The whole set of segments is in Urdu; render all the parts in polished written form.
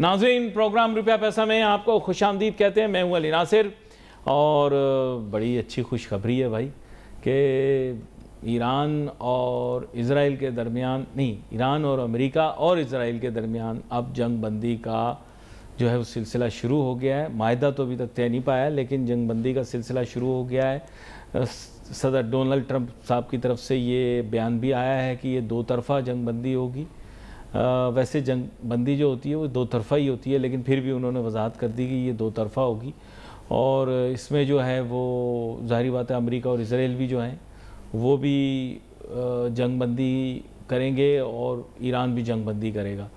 ناظرین، پروگرام روپیہ پیسہ میں آپ کو خوش آمدید کہتے ہیں. میں ہوں علی ناصر اور بڑی اچھی خوشخبری ہے بھائی کہ ایران اور اسرائیل کے درمیان ایران اور امریکہ اور اسرائیل کے درمیان اب جنگ بندی کا جو ہے وہ سلسلہ شروع ہو گیا ہے. معاہدہ تو ابھی تک طے نہیں پایا ہے لیکن جنگ بندی کا سلسلہ شروع ہو گیا ہے. صدر ڈونلڈ ٹرمپ صاحب کی طرف سے یہ بیان بھی آیا ہے کہ یہ دو طرفہ جنگ بندی ہوگی. ویسے جنگ بندی جو ہوتی ہے وہ دو طرفہ ہی ہوتی ہے لیکن پھر بھی انہوں نے وضاحت کر دی کہ یہ دو طرفہ ہوگی اور اس میں جو ہے وہ ظاہری بات ہے امریکہ اور اسرائیل بھی جو ہیں وہ بھی جنگ بندی کریں گے اور ایران بھی جنگ بندی کرے گا.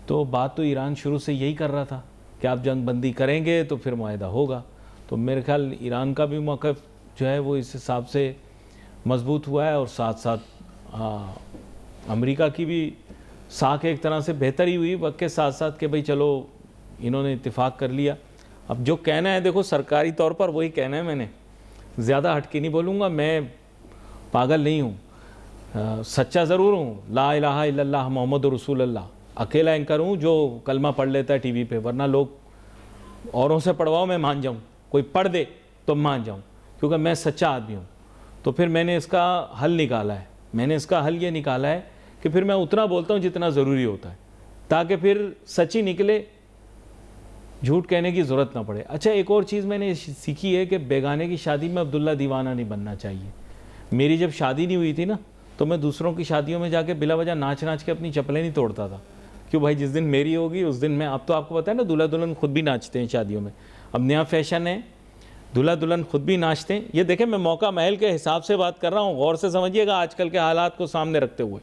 تو بات تو ایران شروع سے یہی کر رہا تھا کہ آپ جنگ بندی کریں گے تو پھر معاہدہ ہوگا. تو میرے خیال ایران کا بھی موقف جو ہے وہ اس حساب سے مضبوط ہوا ہے اور ساتھ ساتھ امریکہ کی بھی ساکھ ایک طرح سے بہتر ہی ہوئی وقت کے ساتھ ساتھ کہ بھئی چلو انہوں نے اتفاق کر لیا. اب جو کہنا ہے دیکھو سرکاری طور پر وہی کہنا ہے. میں نے زیادہ ہٹ کے نہیں بولوں گا. میں پاگل نہیں ہوں, سچا ضرور ہوں. لا الہ الا اللہ محمد رسول اللہ اکیلا اینکر ہوں جو کلمہ پڑھ لیتا ہے ٹی وی پہ, ورنہ لوگ اوروں سے پڑھواؤ میں مان جاؤں, کوئی پڑھ دے تو مان جاؤں کیونکہ میں سچا آدمی ہوں. تو پھر میں نے اس کا حل نکالا ہے. میں نے اس کا حل یہ نکالا ہے کہ پھر میں اتنا بولتا ہوں جتنا ضروری ہوتا ہے تاکہ پھر سچی نکلے, جھوٹ کہنے کی ضرورت نہ پڑے. اچھا ایک اور چیز میں نے سیکھی ہے کہ بیگانے کی شادی میں عبداللہ دیوانہ نہیں بننا چاہیے. میری جب شادی نہیں ہوئی تھی نا تو میں دوسروں کی شادیوں میں جا کے بلا وجہ ناچ کے اپنی چپلیں نہیں توڑتا تھا. کیوں بھائی جس دن میری ہوگی اس دن میں, اب تو آپ کو پتہ ہے نا دلہا دلہن خود بھی ناچتے ہیں شادیوں میں. اب نیا فیشن ہے, دلہا دلہن خود بھی ناچتے ہیں. یہ دیکھیں میں موقع محل کے حساب سے بات کر رہا ہوں, غور سے سمجھیے گا آج کل کے حالات کو سامنے رکھتے ہوئے.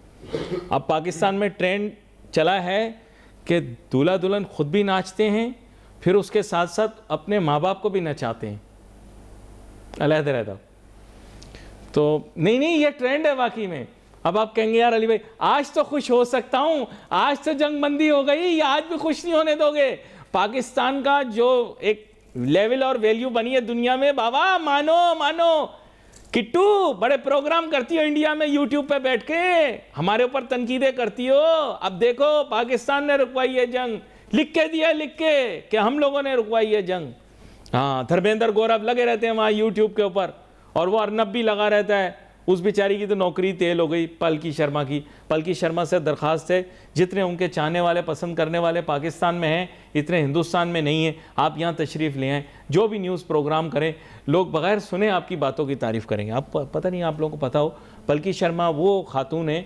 اب پاکستان میں ٹرینڈ چلا ہے کہ دلہا دلہن خود بھی ناچتے ہیں پھر اس کے ساتھ ساتھ اپنے ماں باپ کو بھی نچاتے ہیں علیحدہ رہتا. تو نہیں یہ ٹرینڈ ہے واقعی میں. اب آپ کہیں گے یار علی بھائی آج تو خوش ہو سکتا ہوں, آج تو جنگ بندی ہو گئی, یہ آج بھی خوش نہیں ہونے دو گے. پاکستان کا جو ایک لیول اور ویلیو بنی ہے دنیا میں, بابا مانو کٹو بڑے پروگرام کرتی ہو انڈیا میں یوٹیوب پہ بیٹھ کے, ہمارے اوپر تنقیدیں کرتی ہو. اب دیکھو پاکستان نے رکوائی ہے جنگ, لکھ کے دیا لکھ کے کہ ہم لوگوں نے رکوائی ہے جنگ. ہاں دھرمیندر گورو لگے رہتے ہیں وہاں یوٹیوب کے اوپر اور وہ ارنب بھی لگا رہتا ہے. اس بیچاری کی تو نوکری تیل ہو گئی پلکی شرما کی. پلکی شرما سے درخواست ہے جتنے ان کے چاہنے والے پسند کرنے والے پاکستان میں ہیں اتنے ہندوستان میں نہیں ہیں, آپ یہاں تشریف لے آئیں. جو بھی نیوز پروگرام کریں لوگ بغیر سنے آپ کی باتوں کی تعریف کریں گے. آپ پتہ نہیں آپ لوگوں کو پتہ ہو پلکی شرما وہ خاتون ہیں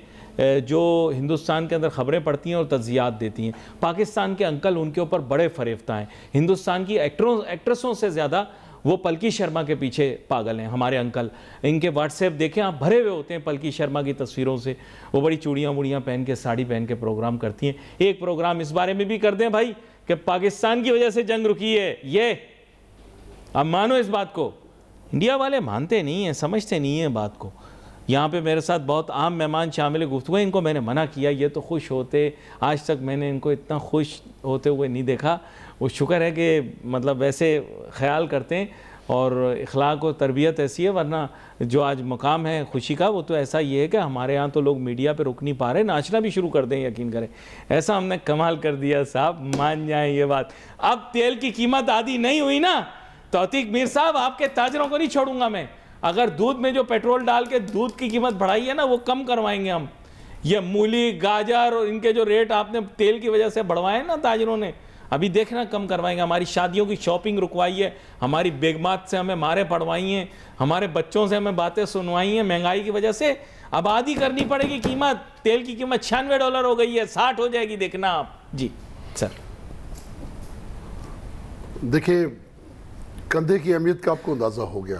جو ہندوستان کے اندر خبریں پڑھتی ہیں اور تجزیات دیتی ہیں. پاکستان کے انکل ان کے اوپر بڑے فریفتہ ہیں. ہندوستان کی ایکٹریسوں سے زیادہ وہ پلکی شرما کے پیچھے پاگل ہیں ہمارے انکل. ان کے واٹس ایپ دیکھیں آپ بھرے ہوئے ہوتے ہیں پلکی شرما کی تصویروں سے. وہ بڑی چوڑیاں وڑیاں پہن کے ساڑی پہن کے پروگرام کرتی ہیں. ایک پروگرام اس بارے میں بھی کر دیں بھائی کہ پاکستان کی وجہ سے جنگ رکی ہے. یہ اب مانو اس بات کو. انڈیا والے مانتے نہیں ہیں, سمجھتے نہیں ہیں بات کو. یہاں پہ میرے ساتھ بہت عام مہمان شامل گفتگو ہیں, ان کو میں نے منع کیا یہ تو خوش ہوتے, آج تک میں نے ان کو اتنا خوش ہوتے ہوئے نہیں دیکھا. وہ شکر ہے کہ مطلب ویسے خیال کرتے ہیں اور اخلاق و تربیت ایسی ہے, ورنہ جو آج مقام ہے خوشی کا وہ تو ایسا یہ ہے کہ ہمارے ہاں تو لوگ میڈیا پہ رک نہیں پا رہے, ناچنا بھی شروع کر دیں یقین کریں. ایسا ہم نے کمال کر دیا صاحب, مان جائیں یہ بات. اب تیل کی قیمت آدھی نہیں ہوئی نا توثیق میر صاحب آپ کے تاجروں کو نہیں چھوڑوں گا میں. اگر دودھ میں جو پیٹرول ڈال کے دودھ کی قیمت بڑھائی ہے نا وہ کم کروائیں گے ہم. یہ مولی گاجر اور ان کے جو ریٹ آپ نے تیل کی وجہ سے بڑھوائے نا تاجروں نے, ابھی دیکھنا کم کروائیں گے. ہماری شادیوں کی شاپنگ رکوائی ہے, ہماری بیگمات سے ہمیں مارے پڑوائی ہیں, ہمارے بچوں سے ہمیں باتیں سنوائی ہیں مہنگائی کی وجہ سے. اب آدھی کرنی پڑے گی قیمت. تیل کی قیمت $96 ہو گئی ہے, 60 ہو جائے گی دیکھنا آپ. جی سر دیکھیں کندھے کی اہمیت کا آپ کو اندازہ ہو گیا.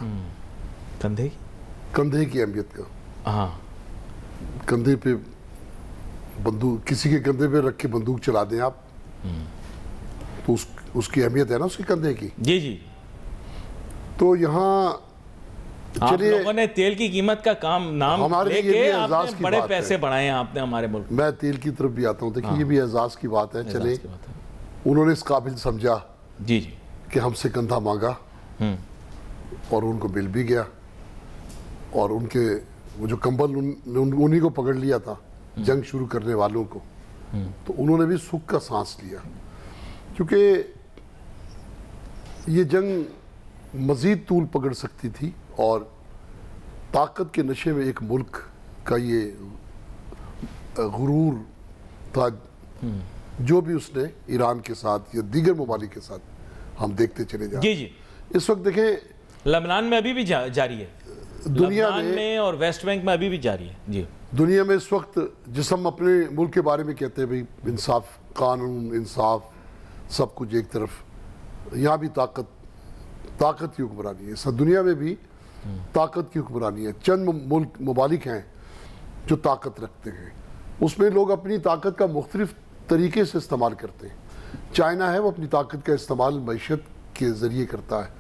کندھے کی اہمیت کا. ہاں کندھے پہ بندوق, کسی کے کندھے پہ رکھ کے بندوق چلا دیں آپ تو اس کی اہمیت ہے نا اس کے کندھے کی. جی تو یہاں آپ لوگوں نے تیل کی قیمت کا کام نام لے کے آپ نے بڑے پیسے بڑھائے ہیں آپ نے ہمارے ملک. میں تیل کی طرف بھی آتا ہوں. دیکھیں یہ بھی اعزاز کی بات ہے. چلے انہوں نے اس قابل سمجھا جی کہ ہم سے کندھا مانگا اور ان کو مل بھی گیا, اور ان کے وہ جو کمبل انہی کو پکڑ لیا تھا جنگ شروع کرنے والوں کو, تو انہوں نے بھی سکھ کا سانس لیا. کیونکہ یہ جنگ مزید طول پکڑ سکتی تھی اور طاقت کے نشے میں ایک ملک کا یہ غرور تھا جو بھی اس نے ایران کے ساتھ یا دیگر ممالک کے ساتھ ہم دیکھتے چلے جائیں. جی جی اس وقت دیکھیں لبنان میں ابھی بھی جاری ہے, دنیا لبنان میں اور ویسٹ بینک میں ابھی بھی جاری ہے. جی دنیا میں اس وقت جس ہم اپنے ملک کے بارے میں کہتے ہیں بھئی انصاف, قانون, انصاف سب کچھ ایک طرف, یہاں بھی طاقت کی حکمرانی ہے. سب دنیا میں بھی طاقت کی حکمرانی ہے. چند ممالک ہیں جو طاقت رکھتے ہیں, اس میں لوگ اپنی طاقت کا مختلف طریقے سے استعمال کرتے ہیں. چائنا ہے وہ اپنی طاقت کا استعمال معیشت کے ذریعے کرتا ہے.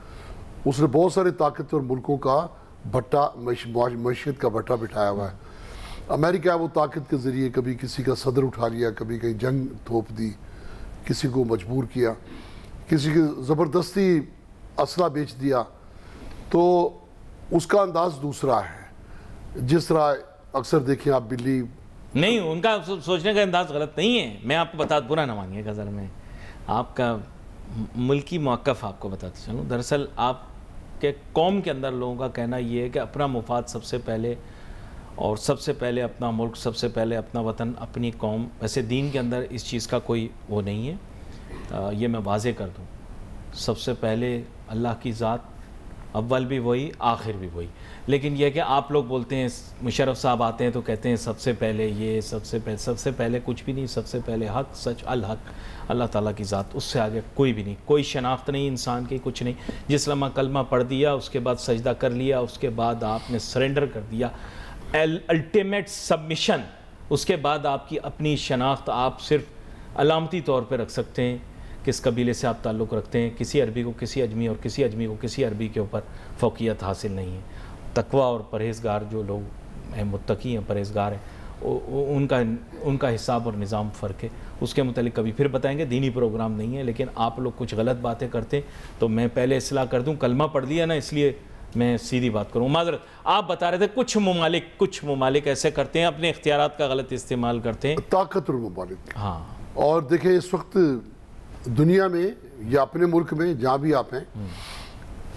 اس نے بہت سارے طاقتور ملکوں کا بھٹا, معیشت کا بھٹا بٹھایا ہوا ہے. امریکہ ہے وہ طاقت کے ذریعے کبھی کسی کا صدر اٹھا لیا, کبھی کہیں جنگ تھوپ دی, کسی کو مجبور کیا, کسی کی زبردستی اسلحہ بیچ دیا. تو اس کا انداز دوسرا ہے. جس طرح اکثر دیکھیں آپ بلی نہیں, ان کا سوچنے کا انداز غلط نہیں ہے. میں آپ کو برا نہ مانیے گا, ذرا میں آپ کا ملکی موقف آپ کو بتاتے چلوں. دراصل آپ کے قوم کے اندر لوگوں کا کہنا یہ ہے کہ اپنا مفاد سب سے پہلے, اور سب سے پہلے اپنا ملک, سب سے پہلے اپنا وطن, اپنی قوم. ویسے دین کے اندر اس چیز کا کوئی وہ نہیں ہے, یہ میں واضح کر دوں. سب سے پہلے اللہ کی ذات, اول بھی وہی آخر بھی وہی. لیکن یہ کہ آپ لوگ بولتے ہیں, مشرف صاحب آتے ہیں تو کہتے ہیں سب سے پہلے یہ, سب سے پہلے کچھ بھی نہیں. سب سے پہلے حق, سچ, الحق, اللہ تعالیٰ کی ذات. اس سے آگے کوئی بھی نہیں, کوئی شناخت نہیں انسان کی, کچھ نہیں. جس لمحہ کلمہ پڑھ دیا, اس کے بعد سجدہ کر لیا, اس کے بعد آپ نے سرنڈر کر دیا, الٹیمیٹ سبمیشن, اس کے بعد آپ کی اپنی شناخت آپ صرف علامتی طور پہ رکھ سکتے ہیں. کس قبیلے سے آپ تعلق رکھتے ہیں, کسی عربی کو کسی اجمی, اور کسی اجمی کو کسی عربی کے اوپر فوقیت حاصل نہیں ہے. تقویٰ اور پرہیزگار جو لوگ ہیں, متقی ہیں, پرہیزگار ہیں, ان کا حساب اور نظام فرق ہے. اس کے متعلق کبھی پھر بتائیں گے. دینی پروگرام نہیں ہے, لیکن آپ لوگ کچھ غلط باتیں کرتے ہیں تو میں پہلے اصلاح کر دوں. کلمہ پڑھ دیا نا, اس لیے میں سیدھی بات کروں. معذرت, آپ بتا رہے تھے کچھ ممالک ایسے کرتے ہیں, اپنے اختیارات کا غلط استعمال کرتے ہیں. طاقتور ممالک. ہاں, اور دیکھیں اس وقت دنیا میں یا اپنے ملک میں جہاں بھی آپ ہیں,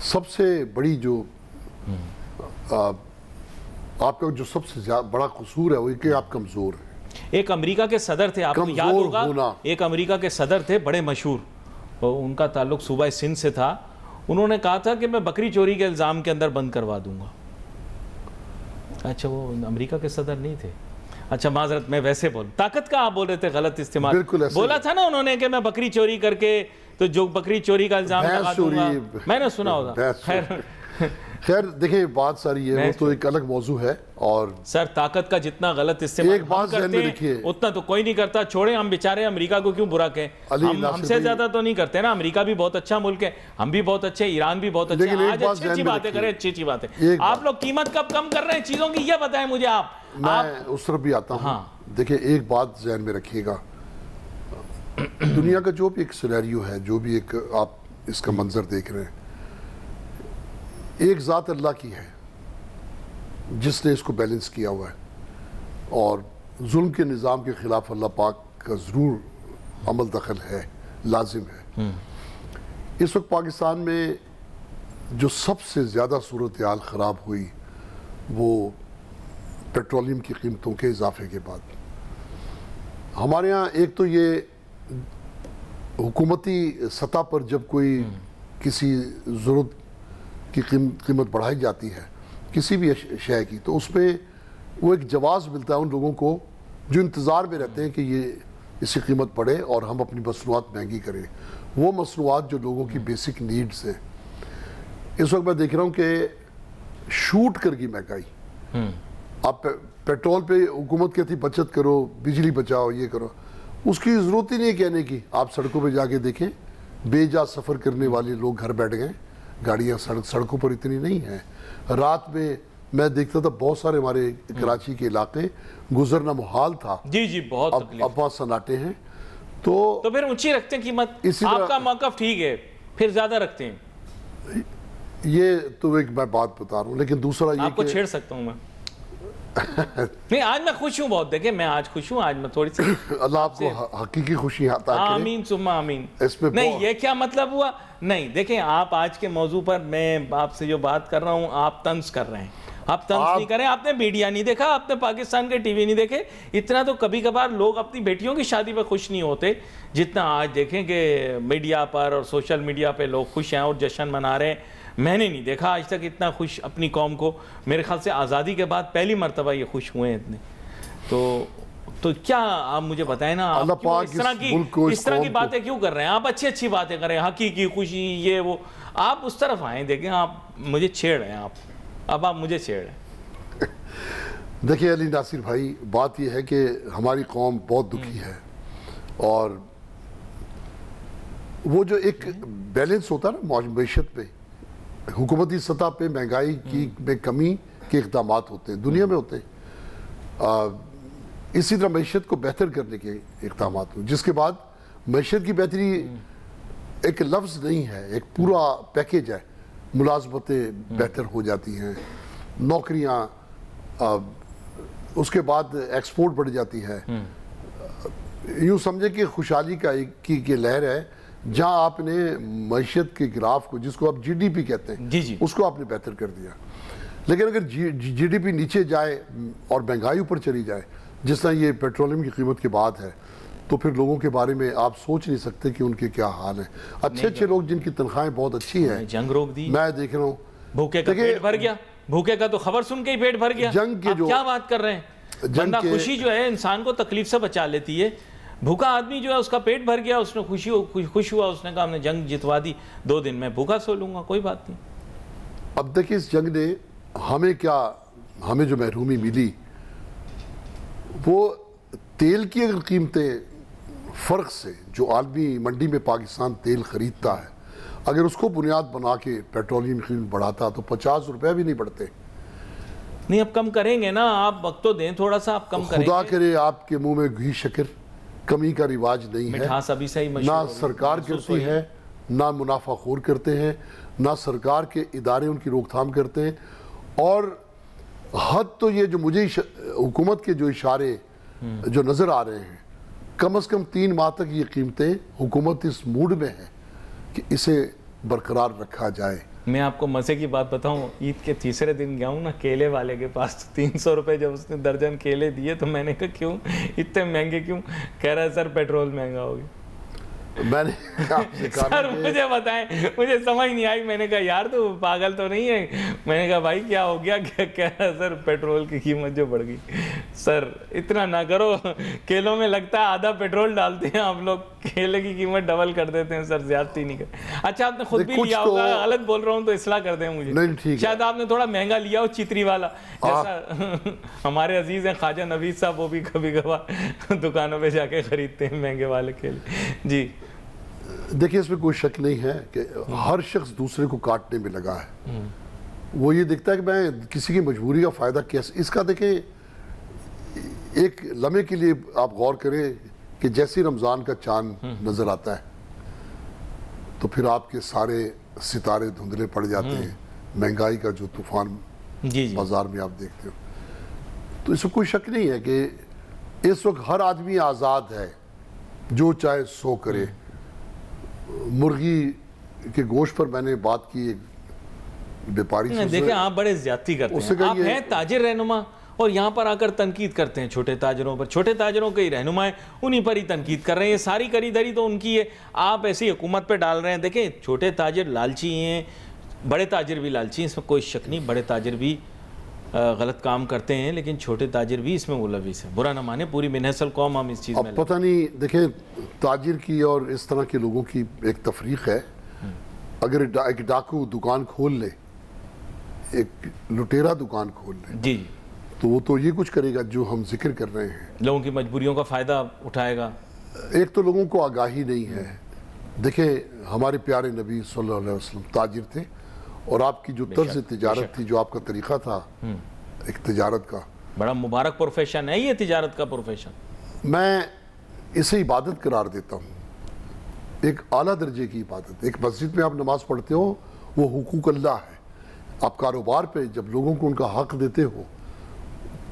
سب سے بڑی جو آپ کا جو سب سے بڑا قصور ہے وہ کہ آپ کمزور ہیں. ایک امریکہ کے صدر تھے, آپ کو یاد ہوگا, ایک امریکہ کے صدر تھے بڑے مشہور, ان کا تعلق صوبہ سندھ سے تھا. انہوں نے کہا تھا کہ میں بکری چوری کے الزام کے اندر بند کروا دوں گا. اچھا, وہ امریکہ کے صدر نہیں تھے. اچھا معذرت, میں ویسے طاقت کا آپ بول رہے تھے غلط استعمال. بولا تھا نا انہوں نے کہ میں بکری چوری کر کے, تو جو بکری چوری کا الزام لگا دوں گا. میں نے سنا ہوگا. خیر دیکھیں, بات ساری ہے, وہ تو ایک الگ موضوع ہے. اور سر, طاقت کا جتنا غلط استعمال ہم کرتے ہیں اتنا تو کوئی نہیں کرتا. چھوڑیں, ہم بیچارے امریکہ کو کیوں برا کہیں, ہم سے زیادہ تو نہیں کرتے نا. امریکہ بھی بہت اچھا ملک ہے, ہم بھی بہت اچھے, ایران بھی بہت اچھا ہے. آج اچھی باتیں کریں, اچھی باتیں. آپ لوگ قیمت کب کم کر رہے ہیں چیزوں کی, یہ بتائیں مجھے آپ. میں اس طرف بھی آتا ہوں. دیکھیں ایک بات ذہن میں رکھیے گا, دنیا کا جو بھی ایک سینیریو ہے, جو بھی ایک آپ اس کا منظر دیکھ رہے ہیں, ایک ذات اللہ کی ہے جس نے اس کو بیلنس کیا ہوا ہے. اور ظلم کے نظام کے خلاف اللہ پاک کا ضرور عمل دخل ہے, لازم ہے. اس وقت پاکستان میں جو سب سے زیادہ صورتحال خراب ہوئی وہ پیٹرولیم کی قیمتوں کے اضافے کے بعد. ہمارے ہاں ایک تو یہ حکومتی سطح پر جب کوئی کسی ضرورت کی قیمت بڑھائی جاتی ہے کسی بھی شے کی, تو اس میں وہ ایک جواز ملتا ہے ان لوگوں کو جو انتظار میں رہتے ہیں کہ یہ اس کی قیمت بڑھے اور ہم اپنی مصنوعات مہنگی کریں. وہ مصنوعات جو لوگوں کی بیسک نیڈز ہیں, اس وقت میں دیکھ رہا ہوں کہ شوٹ کر گئی مہنگائی. آپ پیٹرول پہ حکومت کہتی بچت کرو, بجلی بچاؤ, یہ کرو, اس کی ضرورت ہی نہیں کہنے کی. آپ سڑکوں پہ جا کے دیکھیں, بے جا سفر کرنے والے لوگ گھر بیٹھ گئے, گاڑیاں سڑکوں پر اتنی نہیں ہیں. رات میں دیکھتا تھا بہت سارے ہمارے کراچی کے علاقے گزرنا محال تھا. جی جی, بہت تکلیف. اب بہت سناٹے ہیں تو پھر اونچی رکھتے ہیں قیمت. آپ کا موقف ٹھیک ہے, پھر زیادہ رکھتے ہیں. یہ تو ایک میں بات بتا رہا ہوں, لیکن دوسرا یہ آپ کو چھیڑ سکتا ہوں میں. نہیں آج میں خوش ہوں بہت, دیکھیں میں آج خوش ہوں, آج میں تھوڑی سی اللہ آپ کو حقیقی خوشی عطا کرے. آمین ثم آمین. اس میں نہیں یہ کیا مطلب ہوا, نہیں دیکھیں آپ آج کے موضوع پر میں آپ سے جو بات کر رہا ہوں آپ طنز کر رہے ہیں, آپ طنز نہیں کریں. آپ نے میڈیا نہیں دیکھا, آپ نے پاکستان کے ٹی وی نہیں دیکھے. اتنا تو کبھی کبھار لوگ اپنی بیٹیوں کی شادی پہ خوش نہیں ہوتے جتنا آج دیکھیں کہ میڈیا پر اور سوشل میڈیا پہ لوگ خوش ہیں اور جشن منا رہے ہیں. میں نے نہیں دیکھا آج تک اتنا خوش اپنی قوم کو. میرے خیال سے آزادی کے بعد پہلی مرتبہ یہ خوش ہوئے ہیں اتنے. تو کیا آپ مجھے بتائیں نا, آپ کیوں اس طرح کی باتیں کیوں کر رہے ہیں؟ آپ اچھی اچھی باتیں کر رہے ہیں, حقیقی خوشی یہ وہ, آپ اس طرف آئیں. دیکھیں آپ مجھے چھیڑ رہے ہیں, اب آپ مجھے چھیڑ رہے ہیں. دیکھیں علی ناصر بھائی, بات یہ ہے کہ ہماری قوم بہت دکھی ہے, اور وہ جو ایک بیلنس ہوتا ہے نا معیشت پہ, حکومتی سطح پہ مہنگائی کی میں کمی کے اقدامات ہوتے ہیں, دنیا میں ہوتے ہیں. اسی طرح معیشت کو بہتر کرنے کے اقدامات ہوتے ہیں, جس کے بعد معیشت کی بہتری ایک لفظ نہیں ہے, ایک پورا پیکیج ہے. ملازمتیں بہتر ہو جاتی ہیں, نوکریاں, اس کے بعد ایکسپورٹ بڑھ جاتی ہے. یوں سمجھے کہ خوشحالی کی لہر ہے, جہاں آپ نے معیشت کے گراف کو, جس کو آپ جی ڈی پی کہتے ہیں, اس کو آپ نے بہتر کر دیا. لیکن اگر جی ڈی پی نیچے جائے اور مہنگائی اوپر چلی جائے, جس طرح یہ پیٹرولیم کی قیمت کے بعد ہے, تو پھر لوگوں کے بارے میں آپ سوچ نہیں سکتے کہ ان کے کیا حال ہیں. اچھے لوگ جن کی تنخواہیں بہت اچھی ہیں, جنگ روک دی, میں دیکھ رہا ہوں, بھوکے کا پیٹ بھر گیا. بھوکے کا تو خبر سن کے ہی پیٹ بھر گیا. جنگ کے جو کیا بات کر رہے ہیں, بندہ خوشی جو ہے انسان کو تکلیف سے بچا لیتی ہے. بھوکا آدمی جو ہے اس کا پیٹ بھر گیا, اس نے خوش ہوا, اس نے کہا ہم نے جنگ جتوا دی, 2 دن میں بھوکا سو لوں گا, کوئی بات نہیں. اب دیکھیں اس جنگ نے ہمیں جو محرومی ملی, وہ تیل کی اگر قیمتیں فرق سے, جو عالمی منڈی میں پاکستان تیل خریدتا ہے, اگر اس کو بنیاد بنا کے پیٹرولیم قیمت بڑھاتا تو 50 روپے بھی نہیں بڑھتے. نہیں اب کم کریں گے نا, آپ وقت تو دیں تھوڑا سا, آپ کم کریں گے. خدا کرے آپ کے منہ میں گھی شکر کمی کا رواج نہیں ہے, مٹھاس ابھی سے ہی نہ سرکار کرتی ہے, نہ منافع خور کرتے ہیں, نہ سرکار کے ادارے ان کی روک تھام کرتے ہیں. اور حد تو یہ جو مجھے حکومت کے جو اشارے جو نظر آ رہے ہیں, کم از کم 3 ماہ تک یہ قیمتیں, حکومت اس موڈ میں ہے کہ اسے برقرار رکھا جائے. میں آپ کو مزے کی بات بتاؤں, عید کے تیسرے دن گیا ہوں نا کیلے والے کے پاس, 300 روپے جب اس نے درجن کیلے دیے تو میں نے کہا کیوں اتنے مہنگے کیوں؟ کہہ رہا ہے سر پیٹرول مہنگا ہو گیا. میں نے سر مجھے بتائیں, مجھے سمجھ نہیں آئی. میں نے کہا یار تو پاگل تو نہیں ہے؟ میں نے کہا بھائی کیا ہو گیا؟ کہہ رہا ہے سر پیٹرول کی قیمت جو بڑھ گئی. سر اتنا نہ کرو, کیلوں میں لگتا ہے آدھا پیٹرول ڈالتے ہیں آپ لوگ, کیلے کی قیمت ڈبل کر دیتے ہیں. سر زیادتی نہیں کر. اچھا آپ نے خود بھی لیا ہوگا, غلط بول رہا ہوں تو اصلاح کر دیں مجھے. شاید آپ نے تھوڑا مہنگا لیا ہو, چتری والا, جیسا ہمارے عزیز ہیں خواجہ نوید صاحب, وہ بھی کبھی کبھار دکانوں پہ جا کے خریدتے ہیں مہنگے والے کیلے. جی دیکھیں اس میں کوئی شک نہیں ہے کہ ہر شخص دوسرے کو کاٹنے میں لگا ہے. وہ یہ دیکھتا ہے کہ میں کسی کی مجبوری کا فائدہ کیسے, اس کا دیکھیں ایک لمحے کے لیے آپ غور کریں کہ جیسے رمضان کا چاند نظر آتا ہے تو پھر آپ کے سارے ستارے دھندلے پڑ جاتے ہیں. مہنگائی کا جو طوفان بازار میں آپ دیکھتے ہو, تو اس میں کوئی شک نہیں ہے کہ اس وقت ہر آدمی آزاد ہے, جو چاہے سو کرے. مرغی کے گوشت پر میں نے بات کی بیپاری سے, دیکھیں آپ بڑے زیادتی کرتے ہیں. آپ ہیں تاجر رہنما اور یہاں پر آ کر تنقید کرتے ہیں چھوٹے تاجروں پر. چھوٹے تاجروں کے ہی رہنما ہیں, انہی پر ہی تنقید کر رہے ہیں. یہ ساری خریداری تو ان کی ہے, آپ ایسی حکومت پہ ڈال رہے ہیں. دیکھیں چھوٹے تاجر لالچی ہیں, بڑے تاجر بھی لالچی ہیں, اس میں کوئی شک نہیں. بڑے تاجر بھی غلط کام کرتے ہیں, لیکن چھوٹے تاجر بھی اس میں ملوث ہیں. برا نہ مانے, پوری بنحصل قوم ہم اس چیز میں. اب پتہ نہیں, دیکھیں تاجر کی اور اس طرح کے لوگوں کی ایک تفریق ہے. اگر ایک ڈاکو دکان کھول لے, ایک لٹیرا دکان کھول لے, جی تو وہ تو یہ کچھ کرے گا جو ہم ذکر کر رہے ہیں, لوگوں کی مجبوریوں کا فائدہ اٹھائے گا. ایک تو لوگوں کو آگاہی نہیں ہے. دیکھیں ہمارے پیارے نبی صلی اللہ علیہ وسلم تاجر تھے, اور آپ کی جو طرز تجارت تھی, جو آپ کا طریقہ تھا ایک تجارت کا, بڑا مبارک پروفیشن ہے یہ تجارت کا پروفیشن. میں اسے عبادت قرار دیتا ہوں, ایک اعلیٰ درجے کی عبادت. ایک مسجد میں آپ نماز پڑھتے ہو, وہ حقوق اللہ ہے. آپ کاروبار پہ جب لوگوں کو ان کا حق دیتے ہو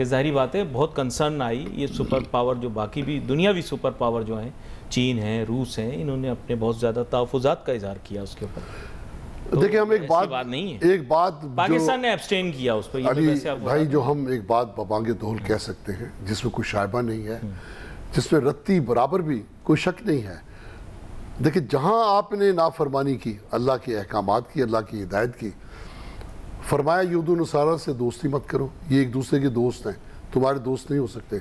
کہ ظاہری بات ہے بہت کنسرن آئی. یہ سپر پاور جو باقی بھی دنیاوی سپر پاور جو ہیں چین ہیں, روس ہیں, انہوں نے اپنے بہت زیادہ تحفظات کا اظہار کیا اس کے اوپر. دیکھیں ہم ایک بات پاکستان نے ایبسٹین کیا اس پر. علی بھائی جو ہم ایک بات ببانگ دہل کہہ سکتے ہیں جس میں کوئی شائبہ نہیں ہے, جس میں رتی برابر بھی کوئی شک نہیں ہے. دیکھیں جہاں آپ نے نافرمانی کی, اللہ کے احکامات کی, اللہ کی ہدایت کی, فرمایا یہود و نصارہ سے دوستی مت کرو, یہ ایک دوسرے کے دوست ہیں, تمہارے دوست نہیں ہو سکتے.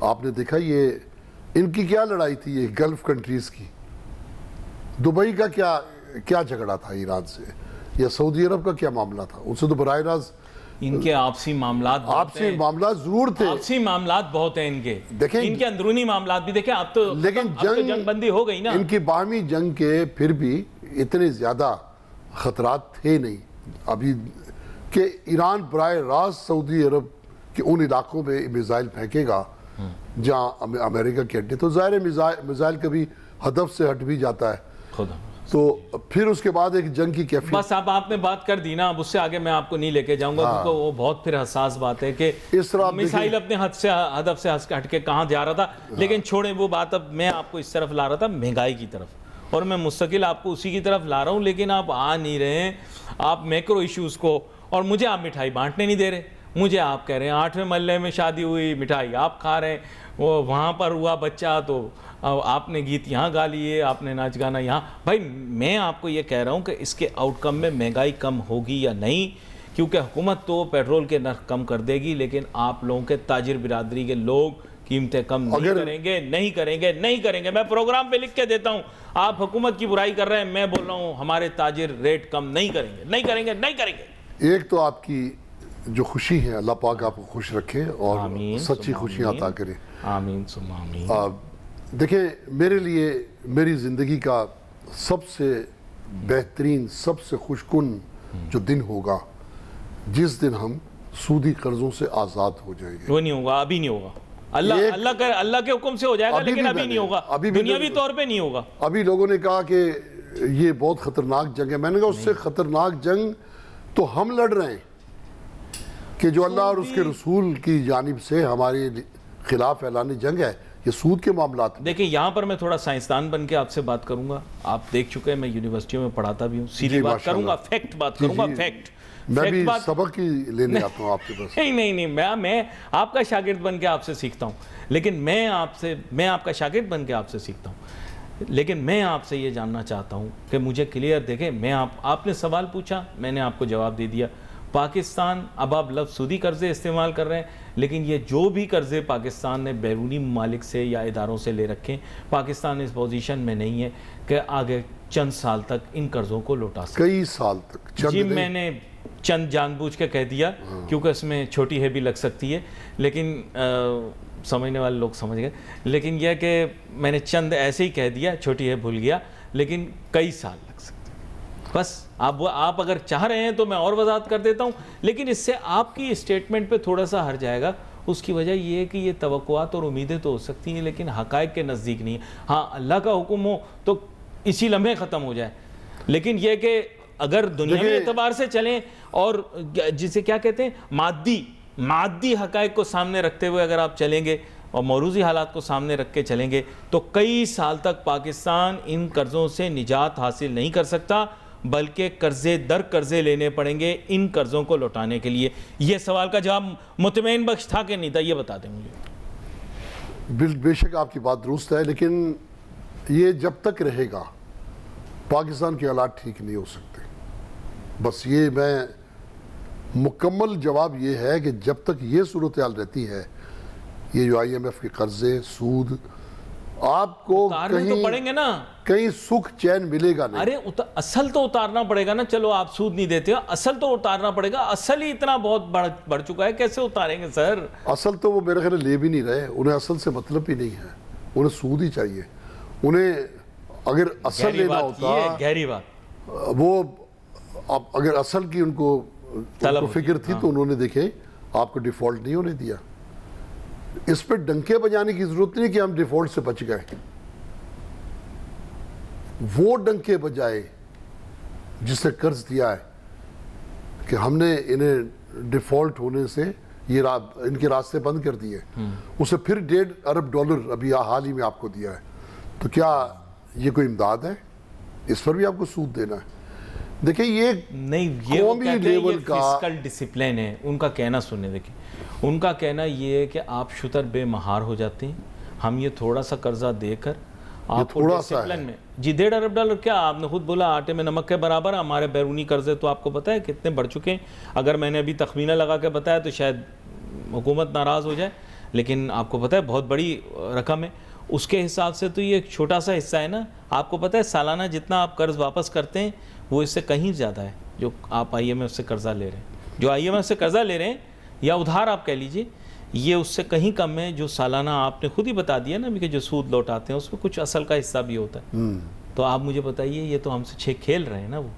آپ نے دیکھا یہ ان کی کیا لڑائی تھی, یہ گلف کنٹریز کی. دبئی کا کیا جھگڑا تھا ایران سے, یا سعودی عرب کا کیا معاملہ تھا, ان سے تو براہ راست ان کے آپسی معاملات ضرور تھے. آپسی معاملات بہت ہیں ان کے, دیکھیں ان کے اندرونی معاملات بھی دیکھیں. اب تو لیکن جنگ بندی ہو گئی نا. ان کی باہمی جنگ کے پھر بھی اتنے زیادہ خطرات تھے نہیں ابھی کہ ایران براہ راست سعودی عرب کے ان علاقوں میں میزائل پھینکے گا جہاں امریکہ کے اڈے. تو ظاہر میزائل کبھی ہدف سے ہٹ بھی جاتا ہے, تو پھر اس کے بعد ایک جنگ کی کیفیت. بس اب آپ نے بات کر دی نا, اب اس سے آگے میں آپ کو نہیں لے کے جاؤں گا کیونکہ وہ بہت پھر حساس بات ہے کہ اس طرح میزائل اپنے ہدف سے ہٹ کے کہاں جا رہا تھا. لیکن چھوڑیں وہ بات, اب میں آپ کو اس طرف لا رہا تھا, مہنگائی کی طرف, اور میں مستقل آپ کو اسی کی طرف لا رہا ہوں. لیکن آپ آ نہیں رہے ہیں آپ میکرو ایشوز کو, اور مجھے آپ مٹھائی بانٹنے نہیں دے رہے. مجھے آپ کہہ رہے ہیں 8ویں محلے میں شادی ہوئی, مٹھائی آپ کھا رہے ہیں, وہ وہاں پر ہوا بچہ تو آپ نے گیت یہاں گا لیے, آپ نے ناچ گانا یہاں. بھائی میں آپ کو یہ کہہ رہا ہوں کہ اس کے آؤٹ کم میں مہنگائی کم ہوگی یا نہیں, کیونکہ حکومت تو پیٹرول کے نرخ کم کر دے گی, لیکن آپ لوگوں کے تاجر برادری کے لوگ قیمتیں کم نہیں کریں گے. میں پروگرام پہ لکھ کے دیتا ہوں, آپ حکومت کی برائی کر رہے ہیں, میں بول رہا ہوں ہمارے تاجر ریٹ کم نہیں کریں گے. ایک تو آپ کی جو خوشی ہے, اللہ پاک آپ کو خوش رکھے اور سچی خوشیاں عطا کرے. آمین ثم آمین. دیکھیں میرے لیے میری زندگی کا سب سے بہترین, سب سے خوش کن جو دن ہوگا جس دن ہم سودی قرضوں سے آزاد ہو جائیں گے. وہ نہیں ہوگا, ابھی نہیں ہوگا. اللہ کے حکم سے ہو جائے گا, لیکن ابھی نہیں ہوگا, دنیاوی طور پہ نہیں ہوگا. ابھی لوگوں نے کہا کہ یہ بہت خطرناک جنگ ہے. میں نے کہا اس سے خطرناک جنگ تو ہم لڑ رہے ہیں کہ جو اللہ اور اس کے رسول کی جانب سے ہمارے خلاف اعلان جنگ ہے, یہ سود کے معاملات. دیکھیں یہاں پر میں تھوڑا سائنسدان بن کے آپ سے بات کروں گا. آپ دیکھ چکے ہیں میں یونیورسٹیوں میں پڑھاتا بھی ہوں, سیدھی بات کروں گا, فیکٹ بات کروں گا, فیکٹ. میں بھی سبق ہی لینے آتا ہوں آپ کے پاس. نہیں, میں آپ کا شاگرد بن کے آپ سے سیکھتا ہوں, لیکن میں آپ کا شاگرد بن کے آپ سے سیکھتا ہوں. لیکن میں آپ سے یہ جاننا چاہتا ہوں کہ مجھے کلیئر دیکھیں, میں آپ نے سوال پوچھا, میں نے آپ کو جواب دے دیا. پاکستان, اب آپ لفظ سودی قرضے استعمال کر رہے ہیں, لیکن یہ جو بھی قرضے پاکستان نے بیرونی ممالک سے یا اداروں سے لے رکھے, پاکستان اس پوزیشن میں نہیں ہے کہ آگے چند سال تک ان قرضوں کو لوٹا سکے. کئی سال تک. جی میں نے چند جان بوجھ کے کہہ دیا کیونکہ اس میں چھوٹی ہے بھی لگ سکتی ہے, لیکن سمجھنے والے لوگ سمجھ گئے. لیکن یہ کہ میں نے چند ایسے ہی کہہ دیا, چھوٹی ہے بھول گیا, لیکن کئی سال لگ سکتے. بس آپ اگر چاہ رہے ہیں تو میں اور وضاحت کر دیتا ہوں, لیکن اس سے آپ کی اسٹیٹمنٹ پہ تھوڑا سا ہٹ جائے گا. اس کی وجہ یہ ہے کہ یہ توقعات اور امیدیں تو ہو سکتی ہیں لیکن حقائق کے نزدیک نہیں. ہاں اللہ کا حکم ہو تو اسی لمحے ختم ہو جائے, لیکن یہ کہ اگر دنیاوی اعتبار سے چلیں اور جسے کیا کہتے ہیں مادی حقائق کو سامنے رکھتے ہوئے اگر آپ چلیں گے اور موروثی حالات کو سامنے رکھ کے چلیں گے تو کئی سال تک پاکستان ان قرضوں سے نجات حاصل نہیں کر سکتا, بلکہ قرضے در قرضے لینے پڑیں گے ان قرضوں کو لوٹانے کے لیے. یہ سوال کا جواب مطمئن بخش تھا کہ نہیں تھا, یہ بتا دیں مجھے. بے شک آپ کی بات درست ہے, لیکن یہ جب تک رہے گا پاکستان کے حالات ٹھیک نہیں ہو سکتے. بس یہ میں مکمل جواب یہ ہے کہ جب تک یہ صورتحال رہتی ہے, یہ جو IMF کے قرضے, سود, آپ کو اتارنے تو پڑیں گے نا, کہیں سکھ چین ملے گا نہیں. ارے اصل تو اتارنا پڑے گا نا. چلو آپ سود نہیں دیتے ہو, اصل تو اتارنا پڑے گا. اصل ہی اتنا بہت بڑھ چکا ہے, کیسے اتاریں گے سر؟ اصل تو وہ میرے خیال لے بھی نہیں رہے, انہیں اصل سے مطلب ہی نہیں ہے, انہیں سود ہی چاہیے. انہیں اگر اصل لینا ہوتا, گہری بات, وہ اگر اصل کی ان کو فکر تھی تو انہوں نے دیکھیں آپ کو ڈیفالٹ نہیں ہونے دیا. اس پہ ڈنکے بجانے کی ضرورت نہیں کہ ہم ڈیفالٹ سے بچ گئے. وہ ڈنکے بجائے جس نے قرض دیا ہے کہ ہم نے انہیں ڈیفالٹ ہونے سے یہ ان کے راستے بند کر دیے، اسے پھر $1.5 ارب ابھی حال ہی میں آپ کو دیا ہے، تو کیا یہ کوئی امداد ہے؟ اس پر بھی آپ کو سود دینا ہے؟ دیکھیں یہ نہیں، یہ وہ کہتے ہیں یہ فسکل ڈسپلن ہے، ان کا کہنا سنیں، دیکھیں ان کا کہنا یہ ہے کہ آپ شتر بے مہار ہو جاتے ہیں، ہم یہ تھوڑا سا قرضہ دے کر آپ کو ڈسپلن میں جی $1.5 ارب کیا آپ نے خود بولا آٹے میں نمک کے برابر، ہمارے بیرونی قرضے تو آپ کو پتہ ہے کتنے بڑھ چکے ہیں، اگر میں نے ابھی تخمینہ لگا کے بتایا تو شاید حکومت ناراض ہو جائے، لیکن آپ کو پتہ ہے بہت بڑی رقم ہے، اس کے حساب سے تو یہ ایک چھوٹا سا حصہ ہے نا، آپ کو پتہ ہے سالانہ جتنا آپ قرض واپس کرتے ہیں وہ اس سے کہیں زیادہ ہے جو آپ IMF سے قرضہ لے رہے ہیں، جو IMF سے قرضہ لے رہے ہیں یا ادھار آپ کہہ لیجئے، یہ اس سے کہیں کم ہے جو سالانہ آپ نے خود ہی بتا دیا نا کہ جو سود لوٹاتے ہیں اس میں کچھ اصل کا حصہ بھی ہوتا ہے، تو آپ مجھے بتائیے یہ تو ہم سے کھیل رہے ہیں نا وہ،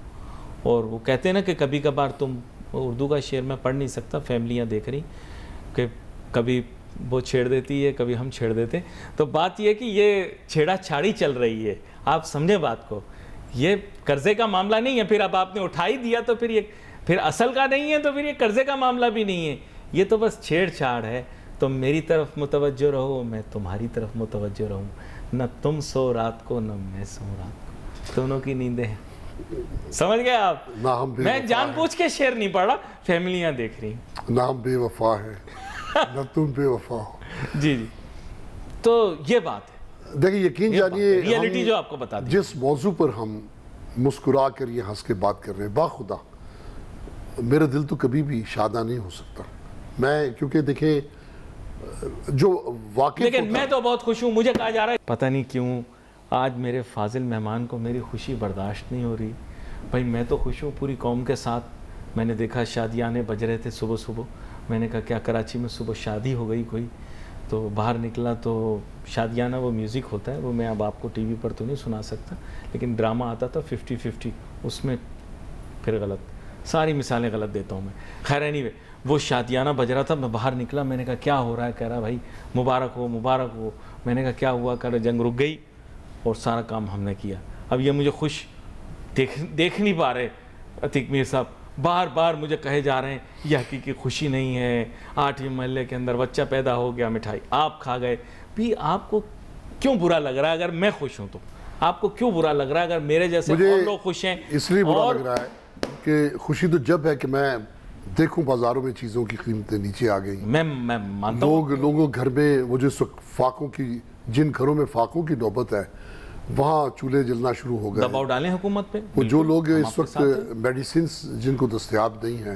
اور وہ کہتے ہیں نا کہ کبھی کبھار تم اردو کا شعر میں پڑھ نہیں سکتا، فیملیاں دیکھ رہی کہ کبھی وہ چھیڑ دیتی ہے کبھی ہم چھیڑ دیتے ہیں، تو بات یہ ہے کہ یہ چھیڑا چھاڑی چل رہی ہے، آپ سمجھیں بات کو، یہ قرضے کا معاملہ نہیں ہے، پھر اب آپ نے اٹھا ہی دیا تو پھر اصل کا نہیں ہے تو پھر یہ قرضے کا معاملہ بھی نہیں ہے، یہ تو بس چھیڑ چھاڑ ہے، تم میری طرف متوجہ رہو میں تمہاری طرف متوجہ رہوں، نہ تم سو رات کو نہ میں سو رات کو، دونوں کی نیندیں ہیں، سمجھ گئے آپ؟ میں جان بوجھ کے شعر نہیں پڑھ رہا، فیملیاں دیکھ رہی ہیں، نہ ہم بے وفا ہے نہ تم بے وفا ہو، جی تو یہ بات ہے، دیکھیں یقین جانیے ریئلٹی جو آپ کو بتا دی، جس موضوع پر ہم مسکرا کر یہ ہنس کے بات کر رہے ہیں، باخدا میرا دل تو کبھی بھی شادہ نہیں ہو سکتا، میں کیونکہ دیکھیں جو واقع، لیکن میں تو بہت خوش ہوں، مجھے کہا جا رہا ہے پتہ نہیں کیوں آج میرے فاضل مہمان کو میری خوشی برداشت نہیں ہو رہی، بھائی میں تو خوش ہوں پوری قوم کے ساتھ، میں نے دیکھا شادیانے بج رہے تھے صبح صبح، میں نے کہا کیا کراچی میں صبح شادی ہو گئی کوئی، تو باہر نکلا تو شادیانہ وہ میوزک ہوتا ہے وہ میں اب آپ کو ٹی وی پر تو نہیں سنا سکتا، لیکن ڈرامہ آتا تھا 50-50، اس میں پھر غلط، ساری مثالیں غلط دیتا ہوں میں، خیر اینی وے وہ شادیانہ بج رہا تھا، میں باہر نکلا، میں نے کہا کیا ہو رہا ہے، کہہ رہا بھائی مبارک ہو مبارک ہو، میں نے کہا کیا ہوا، کہہ رہا جنگ رک گئی اور سارا کام ہم نے کیا، اب یہ مجھے خوش دیکھ نہیں پا رہے عتیق میر صاحب، بار بار مجھے کہے جا رہے ہیں یہ حقیقی خوشی نہیں ہے، 8ویں محلے کے اندر بچہ پیدا ہو گیا، مٹھائی آپ کھا گئے، بھی آپ کو کیوں برا لگ رہا ہے اگر میں خوش ہوں تو، آپ کو کیوں برا لگ رہا ہے اگر میرے جیسے اور لوگ خوش ہیں؟ اس لیے برا لگ رہا ہے کہ خوشی تو جب ہے کہ میں دیکھوں بازاروں میں چیزوں کی قیمتیں نیچے آ گئی، میں مانتا ہوں لوگوں گھر میں وہ جس وقت فاقوں کی، جن گھروں میں فاقوں کی نوبت ہے وہاں چولہے جلنا شروع ہو گئے، دباؤ ڈالیں حکومت پہ، وہ جو لوگ اس وقت میڈیسنز جن کو دستیاب نہیں ہیں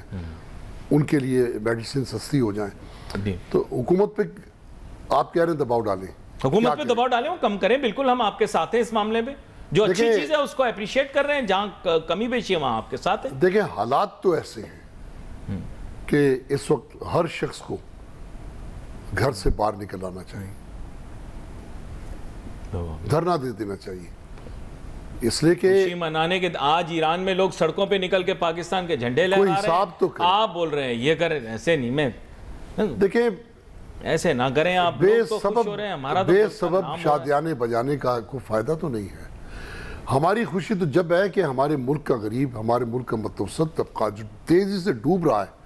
ان کے لیے میڈیسن سستی ہو جائیں، تو حکومت پہ آپ کہہ رہے ہیں دباؤ ڈالیں، حکومت پہ دباؤ ڈالیں، کم کریں، بالکل ہم آپ کے ساتھ ہیں اس معاملے میں، جو اچھی چیز ہے اس کو اپریشیٹ کر رہے ہیں، جہاں کمی بیشی ہے وہاں آپ کے ساتھ ہیں۔ دیکھیں حالات تو ایسے ہیں کہ اس وقت ہر شخص کو گھر سے باہر نکل آنا چاہیے، دھرنا دے دینا چاہیے، اس لیے کہ خوشی منانے کے آج ایران میں لوگ سڑکوں پہ نکل کے پاکستان کے جھنڈے لہرا رہے ہیں، آپ بول رہے ہیں یہ کریں، ایسے نہیں، میں دیکھیں ایسے نہ کریں، آپ لوگ تو خوش ہو رہے ہیں، ہمارا تو بے سبب شادیانے بجانے کا کوئی فائدہ تو نہیں ہے، ہماری خوشی تو جب ہے کہ ہمارے ملک کا غریب، ہمارے ملک کا متوسط طبقہ جو تیزی سے ڈوب رہا ہے،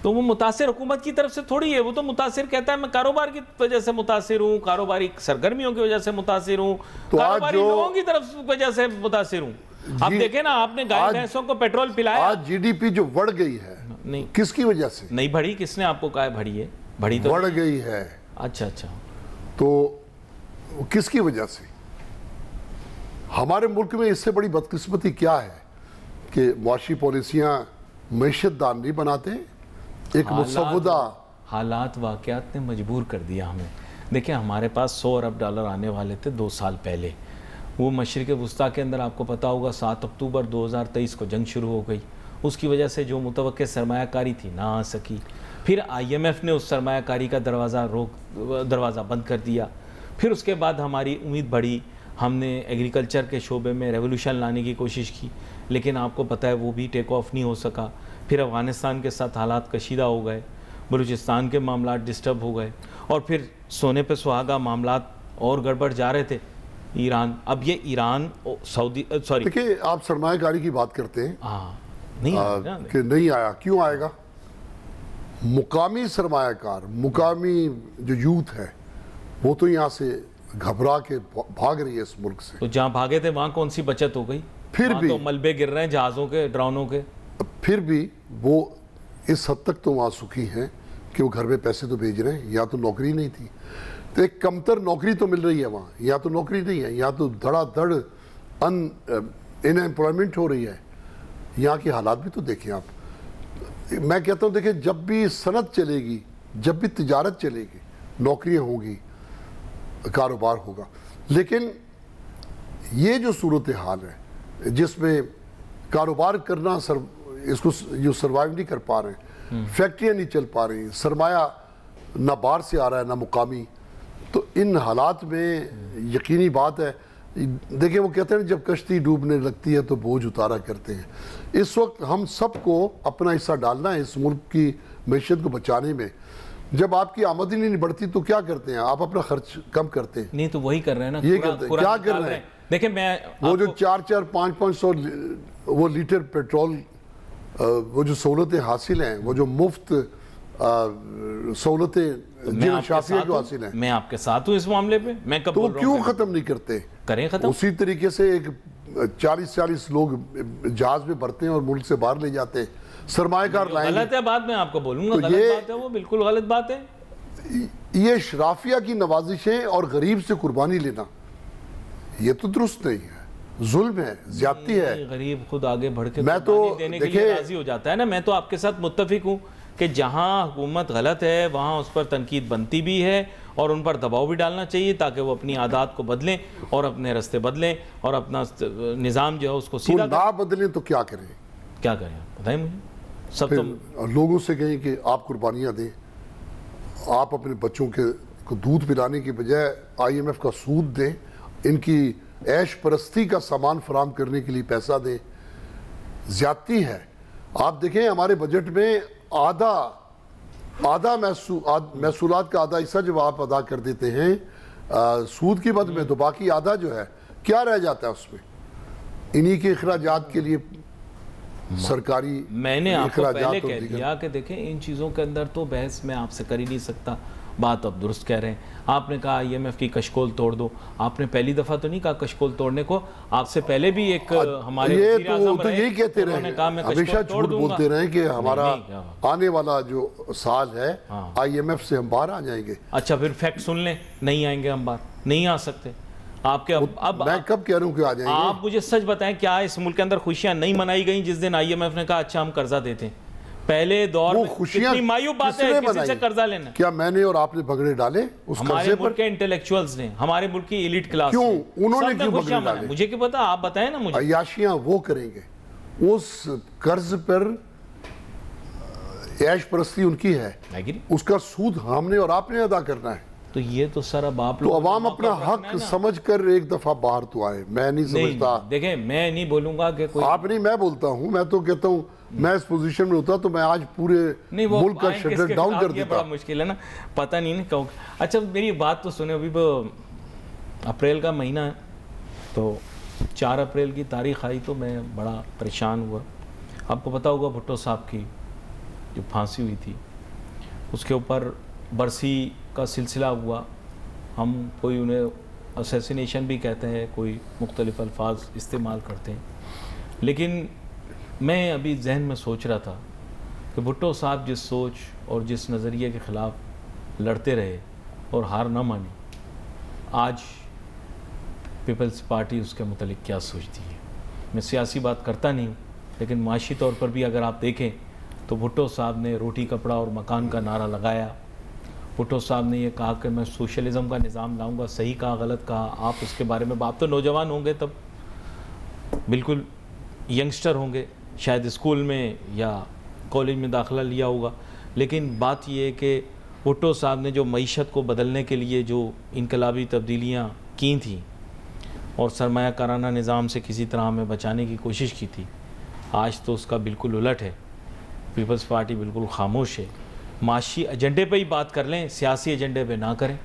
تو وہ متاثر حکومت کی طرف سے تھوڑی ہے، وہ تو متاثر کہتا ہے میں کاروبار کی وجہ سے متاثر ہوں، کاروباری سرگرمیوں کی وجہ سے متاثر ہوں، کاروباری لوگوں کی طرف وجہ سے متاثر ہوں۔ آپ دیکھیں نا، آپ نے گائے بھینسوں کو پیٹرول پلایا، آج جی ڈی پی جو بڑھ گئی ہے نہیں کس کی وجہ سے؟ نہیں بڑھی، کس نے آپ کو کہا ہے بڑھی ہے؟ بڑھی تو بڑھ گئی ہے، اچھا تو کس کی وجہ سے؟ ہمارے ملک میں اس سے بڑی بدقسمتی کیا ہے کہ معاشی پالیسیاں معیشت دار نہیں بناتے، ایک مسودہ حالات واقعات نے مجبور کر دیا ہمیں۔ دیکھیں ہمارے پاس $100 ارب آنے والے تھے 2 سال پہلے، وہ مشرق وسطیٰ کے اندر آپ کو پتا ہوگا 7 اکتوبر 2023 کو جنگ شروع ہو گئی، اس کی وجہ سے جو متوقع سرمایہ کاری تھی نہ آ سکی، پھر IMF نے اس سرمایہ کاری کا دروازہ بند کر دیا، پھر اس کے بعد ہماری امید بڑھی، ہم نے ایگریکلچر کے شعبے میں ریولوشن لانے کی کوشش کی، لیکن آپ کو پتہ ہے وہ بھی ٹیک آف نہیں ہو سکا، پھر افغانستان کے ساتھ حالات کشیدہ ہو گئے، بلوچستان کے معاملات ڈسٹرب ہو گئے، اور پھر سونے پہ سہاگا معاملات اور گڑبڑ جا رہے تھے، ایران، اب یہ ایران سوری دیکھیں آپ سرمایہ کاری کی بات کرتے ہیں نہیں کہ نہیں آیا، کیوں آئے گا؟ مقامی سرمایہ کار، مقامی جو یوتھ ہے وہ تو یہاں سے گھبرا کے بھاگ رہی ہے اس ملک سے. تو جہاں بھاگے تھے وہاں کون سی بچت ہو گئی؟ پھر بھی تو ملبے گر رہے ہیں جہازوں کے، ڈرونوں کے. پھر بھی وہ اس حد تک تو وہاں سکھی ہیں کہ وہ گھر میں پیسے تو بھیج رہے ہیں. یا تو نوکری نہیں تھی تو ایک کمتر نوکری تو مل رہی ہے وہاں، یا تو نوکری نہیں ہے، یا تو دھڑا دھڑ ان امپلائمنٹ ہو رہی ہے. یہاں کے حالات بھی تو دیکھیں آپ. میں کہتا ہوں دیکھیں، جب بھی صنعت چلے گی، جب بھی تجارت چلے گی، نوکریاں ہوں گی، کاروبار ہوگا. لیکن یہ جو صورتحال ہے جس میں کاروبار کرنا اس کو جو سروائیو نہیں کر پا رہے ہیں، فیکٹریاں نہیں چل پا رہی ہیں، سرمایہ نہ باہر سے آ رہا ہے نہ مقامی، تو ان حالات میں یقینی بات ہے. دیکھیں وہ کہتے ہیں جب کشتی ڈوبنے لگتی ہے تو بوجھ اتارا کرتے ہیں. اس وقت ہم سب کو اپنا حصہ ڈالنا ہے اس ملک کی معیشت کو بچانے میں. جب آپ کی آمدنی نہیں بڑھتی تو کیا کرتے ہیں آپ؟ اپنا خرچ کم کرتے ہیں. نہیں تو وہی کر رہے ہیں نا. یہ کرتے ہیں. کیا کر رہے ہیں؟ دیکھیں میں وہ جو 400-500 وہ لیٹر پیٹرول، وہ جو سہولتیں حاصل ہیں، وہ جو مفت سہولتیں جن شافیہ جو حاصل ہیں، میں آپ کے ساتھ ہوں اس معاملے پہ. میں کب تو وہ بول رہا ہوں کیوں ختم نہیں کرتے؟ کریں ختم. اسی طریقے سے ایک 40 لوگ جہاز میں بھرتے ہیں اور ملک سے باہر لے جاتے ہیں. سرمایہ کار لائیں گے. غلط ہے بات، میں آپ کو بولوں گا غلط بات ہے، وہ بالکل غلط بات ہے. یہ اشرافیہ کی نوازشیں اور غریب سے قربانی لینا یہ تو درست نہیں ہے، ظلم ہے، زیادتی ہے. غریب خود آگے بڑھ کے میں تو قربانی دینے کے لیے راضی ہو جاتا ہے نا. میں تو آپ کے ساتھ متفق ہوں کہ جہاں حکومت غلط ہے وہاں اس پر تنقید بنتی بھی ہے اور ان پر دباؤ بھی ڈالنا چاہیے تاکہ وہ اپنی عادات کو بدلیں اور اپنے راستے بدلیں اور اپنا نظام جو ہے اس کو سیدھا تو نہ بدلیں تو کیا کریں؟ کیا کریں بتائیں مجھے. سب تو لوگوں سے کہیں کہ آپ قربانیاں دیں، آپ اپنے بچوں کو دودھ پلانے کی بجائے IMF کا سود دیں، ان کی عیش پرستی کا سامان فراہم کرنے کے لیے پیسہ دیں. زیادتی ہے. آپ دیکھیں ہمارے بجٹ میں آدھا محصولات کا آدھا حصہ جب آپ ادا کر دیتے ہیں سود کی مد میں، تو باقی آدھا جو ہے کیا رہ جاتا ہے اس میں؟ انہی کے اخراجات کے لیے سرکاری میں نے آپ کو اخراجات پہلے اور کہہ دیگر. دیا کہ دیکھیں ان چیزوں کے اندر تو بحث میں آپ سے کر ہی نہیں سکتا. بات اب درست کہہ رہے ہیں. آپ نے کہا IMF کی کشکول توڑ دو. آپ نے پہلی دفعہ تو نہیں کہا کشکول توڑنے کو. آپ سے پہلے بھی ایک ہمارے وزیر اعظم تو یہی کہتے رہے ہیں، ہمیشہ جھوٹ بولتے رہے کہ ہمارا آنے والا جو سال ہے IMF سے ہم باہر آ جائیں گے. اچھا پھر فیکٹ سن لیں، نہیں آئیں گے ہم باہر، نہیں آ سکتے. آپ کے اب میں کب کہہ رہا ہوں کہ آ جائیں گے؟ آپ مجھے سچ بتائیں کیا اس ملک کے اندر خوشیاں نہیں منائی گئیں جس دن IMF نے کہا اچھا ہم قرضہ دیتے ہیں؟ پہلے دور وہ میں خوشیاں کتنی مایوب بات ہے کسی سے قرضہ لینا. کیا میں نے اور آپ نے بگڑے ڈالے اس ہمارے قرضے پر؟ ملک کے انٹلیکچوئلز نے، ہمارے ملک کی ایلیٹ کلاس کیوں؟ نے، انہوں نے سب کیوں خوشیاں بگڑے منائیں. ڈالے؟ مجھے کیا پتا، آپ بتائیں نا مجھے. عیاشیاں وہ کریں گے. اس قرض پر عیش پرستی ان کی ہے، اس کا سود ہم نے اور آپ نے ادا کرنا ہے. تو یہ تو سر اب آپ تو عوام اپنا حق سمجھ کر ایک دفعہ باہر تو آئے. میں نہیں سمجھتا. دیکھیں میں نہیں بولوں گا کہ کوئی آپ نہیں، میں بولتا ہوں. میں تو کہتا ہوں میں اس پوزیشن میں ہوتا تو میں آج پورے ملک کا شٹر ڈاؤن کر دیتا. بڑا مشکل ہے نا، پتہ نہیں کہوں. اچھا میری بات تو سنیں. ابھی اپریل کا مہینہ ہے تو 4 اپریل کی تاریخ آئی تو میں بڑا پریشان ہوا. آپ کو پتہ ہوگا بھٹو صاحب کی جو پھانسی ہوئی تھی اس کے اوپر برسی کا سلسلہ ہوا. ہم کوئی انہیں اسیسینیشن بھی کہتے ہیں، کوئی مختلف الفاظ استعمال کرتے ہیں. لیکن میں ابھی ذہن میں سوچ رہا تھا کہ بھٹو صاحب جس سوچ اور جس نظریے کے خلاف لڑتے رہے اور ہار نہ مانی، آج پیپلز پارٹی اس کے متعلق کیا سوچتی ہے. میں سیاسی بات کرتا نہیں ہوں، لیکن معاشی طور پر بھی اگر آپ دیکھیں تو بھٹو صاحب نے روٹی کپڑا اور مکان کا نعرہ لگایا. بھٹو صاحب نے یہ کہا کہ میں سوشلزم کا نظام لاؤں گا. صحیح کہا غلط کہا آپ اس کے بارے میں، آپ تو نوجوان ہوں گے، تب بالکل ینگسٹر ہوں گے، شاید اسکول میں یا کالج میں داخلہ لیا ہوگا. لیکن بات یہ ہے کہ بھٹو صاحب نے جو معیشت کو بدلنے کے لیے جو انقلابی تبدیلیاں کی تھیں اور سرمایہ کارانہ نظام سے کسی طرح ہمیں بچانے کی کوشش کی تھی، آج تو اس کا بالکل الٹ ہے. پیپلز پارٹی بالکل خاموش ہے. معاشی ایجنڈے پہ ہی بات کر لیں، سیاسی ایجنڈے پہ نہ کریں.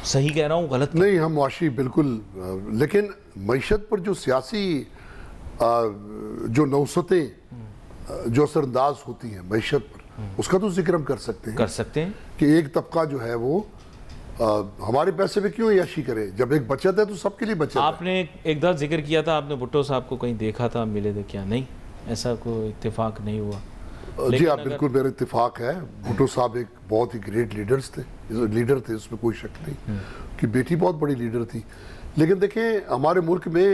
صحیح کہہ رہا ہوں غلط نہیں؟ ہم معاشی بالکل، لیکن معیشت پر جو سیاسی جو نوستیں جو اثر انداز ہوتی ہیں معیشت پر، اس کا تو ذکر ہم کر سکتے ہیں کہ ایک طبقہ جو ہے وہ ہمارے پیسے پہ کیوں عیاشی کرے؟ جب ایک بچت ہے تو سب کے لیے بچت ہے۔ آپ نے ایک دفعہ ذکر کیا تھا، آپ نے بھٹو صاحب کو کہیں دیکھا تھا، ملے تھے کیا؟ نہیں، ایسا کوئی اتفاق نہیں ہوا؟ جی ہاں، بالکل میرا اتفاق ہے۔ بھٹو صاحب ایک بہت ہی گریٹ لیڈر تھے، اس میں کوئی شک نہیں کہ بیٹی بہت بڑی لیڈر تھی۔ لیکن دیکھیں ہمارے ملک میں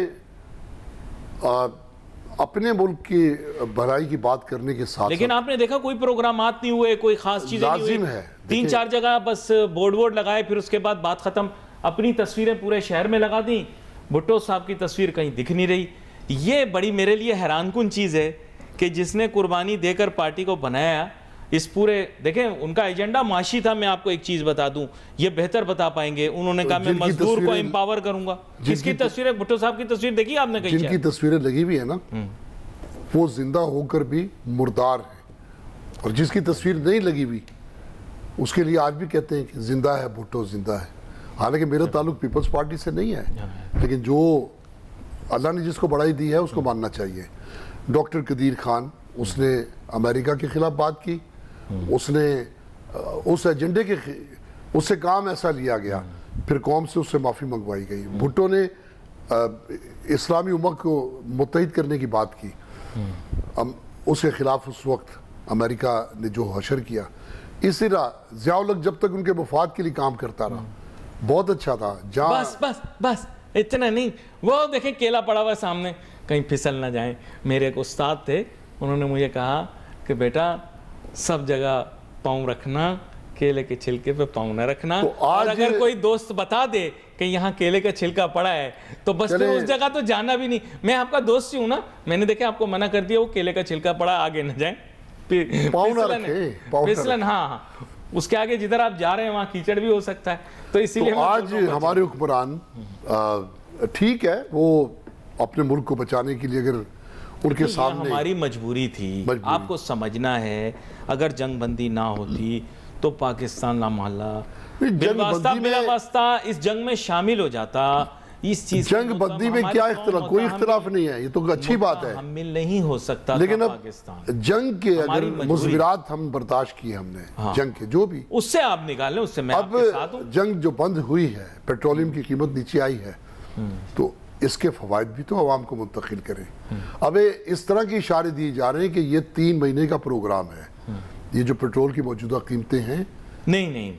اپنے ملک کی بھلائی کی بات کرنے کے ساتھ، لیکن آپ نے دیکھا کوئی پروگرامات نہیں ہوئے، کوئی خاص چیزیں نہیں ہوئی، لازم ہے 3-4 جگہ بس بورڈ لگائے، پھر اس کے بعد بات ختم۔ اپنی تصویریں پورے شہر میں لگا دیں، بھٹو صاحب کی تصویر کہیں دکھ نہیں رہی۔ یہ بڑی میرے لیے حیران کن چیز ہے کہ جس نے قربانی دے کر پارٹی کو بنایا، اس پورے دیکھیں ان کا ایجنڈا معاشی تھا۔ میں آپ کو ایک چیز بتا دوں، یہ بہتر بتا پائیں گے، انہوں نے کہا میں مزدور کو امپاور کروں گا۔ کس کی تصویریں؟ بھٹو صاحب کی تصویر دیکھی آپ نے کہیں؟ جن کی تصویریں لگی ہوئی ہیں نا، وہ زندہ ہو کر بھی مردار ہیں، اور جس کی تصویر نہیں لگی ہوئی اس کے لیے آج بھی کہتے ہیں کہ زندہ ہے بھٹو، زندہ ہے۔ حالانکہ میرا تعلق پیپلز پارٹی سے نہیں ہے، لیکن جو اللہ نے جس کو بڑائی دی ہے اس کو ماننا چاہیے۔ ڈاکٹر قدیر خان، اس نے امریکہ کے خلاف بات کی، اس نے اس ایجنڈے کے اس سے کام ایسا لیا گیا، پھر قوم سے اس سے معافی منگوائی گئی۔ بھٹو نے اسلامی امت کو متحد کرنے کی بات کی، اس کے خلاف اس وقت امریکہ نے جو حشر کیا۔ اس طرح ضیاء الحق جب تک ان کے مفاد کے لیے کام کرتا رہا، بہت اچھا تھا۔ جہاں بس اتنا نہیں، وہ دیکھیں کیلا پڑا ہوا ہے سامنے، کہیں پھسل نہ جائیں۔ میرے ایک استاد تھے، انہوں نے مجھے کہا کہ بیٹا سب جگہ پاؤں رکھنا، کیلے کے چھلکے پہ پاؤں نہ رکھنا، اور اگر کوئی دوست بتا دے کہ یہاں کیلے کا چھلکا پڑا ہے تو بس پھر اس جگہ تو جانا بھی نہیں۔ میں آپ کا دوست ہی ہوں نا، میں نے دیکھا آپ کو منع کر دیا، وہ کیلے کا چھلکا پڑا، آگے نہ جائیں، پھسلن۔ ہاں، اس کے آگے جدھر آپ جا رہے ہیں وہاں کیچڑ بھی ہو سکتا ہے، تو اسی لیے آج ہمارے حکمران ٹھیک ہے، وہ اپنے ملک کو بچانے کے لیے اگر ان کے سامنے، ہماری مجبوری تھی، آپ کو سمجھنا ہے، اگر جنگ بندی نہ ہوتی تو پاکستان لامحالہ بلا واسطہ اس جنگ میں شامل ہو جاتا۔ اس چیز جنگ بندی میں کیا اختلاف؟ کوئی اختلاف نہیں ہے، یہ تو اچھی بات ہے، متحمل نہیں ہو سکتا۔ لیکن اب جنگ کے اگر مضمرات ہم برداشت کیے، ہم نے جنگ کے جو بھی، اس سے آپ نکالیں، اس سے میں آپ کے ساتھ ہوں۔ اب جنگ جو بند ہوئی ہے، پیٹرولیم کی قیمت نیچے آئی ہے، تو اس کے فوائد بھی تو عوام کو منتقل کریں۔ اب اس طرح کی اشارے دیے جا رہے ہیں کہ یہ 3 مہینے کا پروگرام ہے، یہ جو پیٹرول کی موجودہ قیمتیں ہیں۔ نہیں،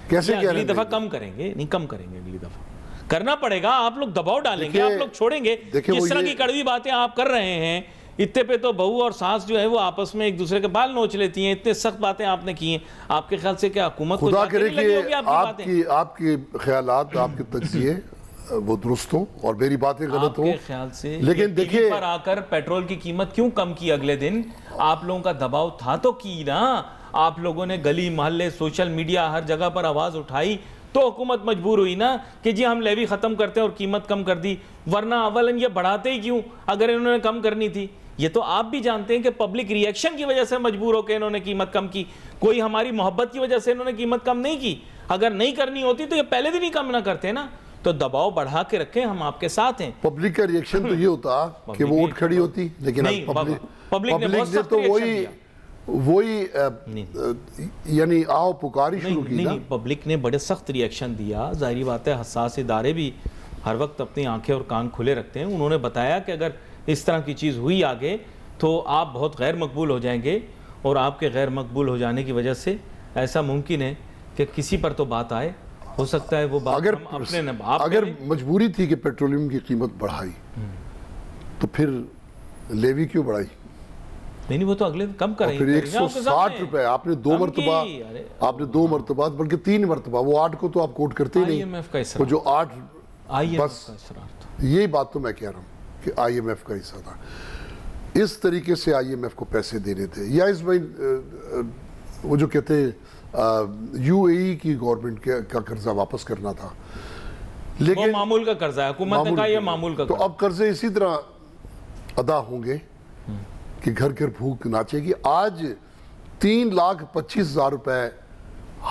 کیسے کہہ رہے ہیں؟ اگلی دفعہ کم کریں گے، نہیں کم کریں گے، اگلی دفعہ کرنا پڑے گا۔ آپ لوگ دباؤ ڈالیں گے، آپ لوگ چھوڑیں گے؟ جس طرح کی کڑوی باتیں آپ کر رہے ہیں، اتنے پہ تو بہو اور ساس جو ہے وہ آپس میں ایک دوسرے کے بال نوچ لیتی ہیں، اتنے سخت باتیں آپ نے کی ہیں۔ آپ کے خیال سے کیا حکومت کو خدا کرے کہ آپ کے خیالات، آپ کے تجزیے وہ درست ہوں اور میری باتیں غلط ہوں؟ آپ کے خیال سے لیکن دیکھیے پر آ کر پیٹرول کی قیمت کیوں کم کی اگلے دن؟ آپ لوگوں کا دباؤ تھا تو کی نا، آپ لوگوں نے گلی محلے سوشل میڈیا ہر جگہ پر آواز اٹھائی تو حکومت مجبور ہوئی نا کہ جی ہم لیوی ختم کرتے ہیں اور قیمت کم کر دی، ورنہ اولاً یہ بڑھاتے ہی کیوں اگر انہوں نے کم کرنی تھی؟ یہ تو آپ بھی جانتے ہیں کہ پبلک ری ایکشن کی وجہ سے مجبور ہو کے انہوں نے قیمت کم کی، کوئی ہماری محبت کی وجہ سے انہوں نے قیمت کم نہیں کی۔ اگر نہیں کرنی ہوتی تو یہ پہلے دن ہی کم نہ کرتے نا، تو دباؤ بڑھا کے رکھیں، ہم آپ کے ساتھ ہیں۔ پبلک کا ری ایکشن تو یہ ہوتا کہ وہ اٹھ کھڑی ہوتی، لیکن پبلک نے تو وہی یعنی آؤ پکاری شروع کی نا۔ نہیں، پبلک نے بڑے سخت ری ایکشن دیا، ظاہری بات ہے حساس ادارے بھی ہر وقت اپنی آنکھیں اور کان کھلے رکھتے ہیں۔ انہوں نے بتایا کہ اگر اس طرح کی چیز ہوئی آگے تو آپ بہت غیر مقبول ہو جائیں گے، اور آپ کے غیر مقبول ہو جانے کی وجہ سے ایسا ممکن ہے کہ کسی پر تو بات آئے، ہو سکتا ہے وہ بات اگر مجبوری تھی کہ پیٹرولیم کی قیمت بڑھائی تو پھر لیوی کیوں بڑھائی؟ نہیں، وہ تو اگلے کم کریں گے۔ پھر 160 روپے آپ نے 2 مرتبہ بلکہ 3 مرتبہ، وہ 8 کو تو آپ کوٹ کرتے ہی نہیں، وہ جو 8 بس یہی بات تو میں کہہ رہا ہوں کہ آئی ایم ایف کا حصہ تھا۔ اس طریقے سے آئی ایم ایف کو پیسے دینے تھے، یا اس میں وہ جو کہتے یو اے ای کی گورنمنٹ کا قرضہ واپس کرنا تھا، لیکن معمول کا قرضہ ہے، حکومت نے کہا یہ معمول کا، تو اب قرضے اسی طرح ادا ہوں گے کہ گھر گھر بھوک ناچے گی۔ آج 3,25,000 روپے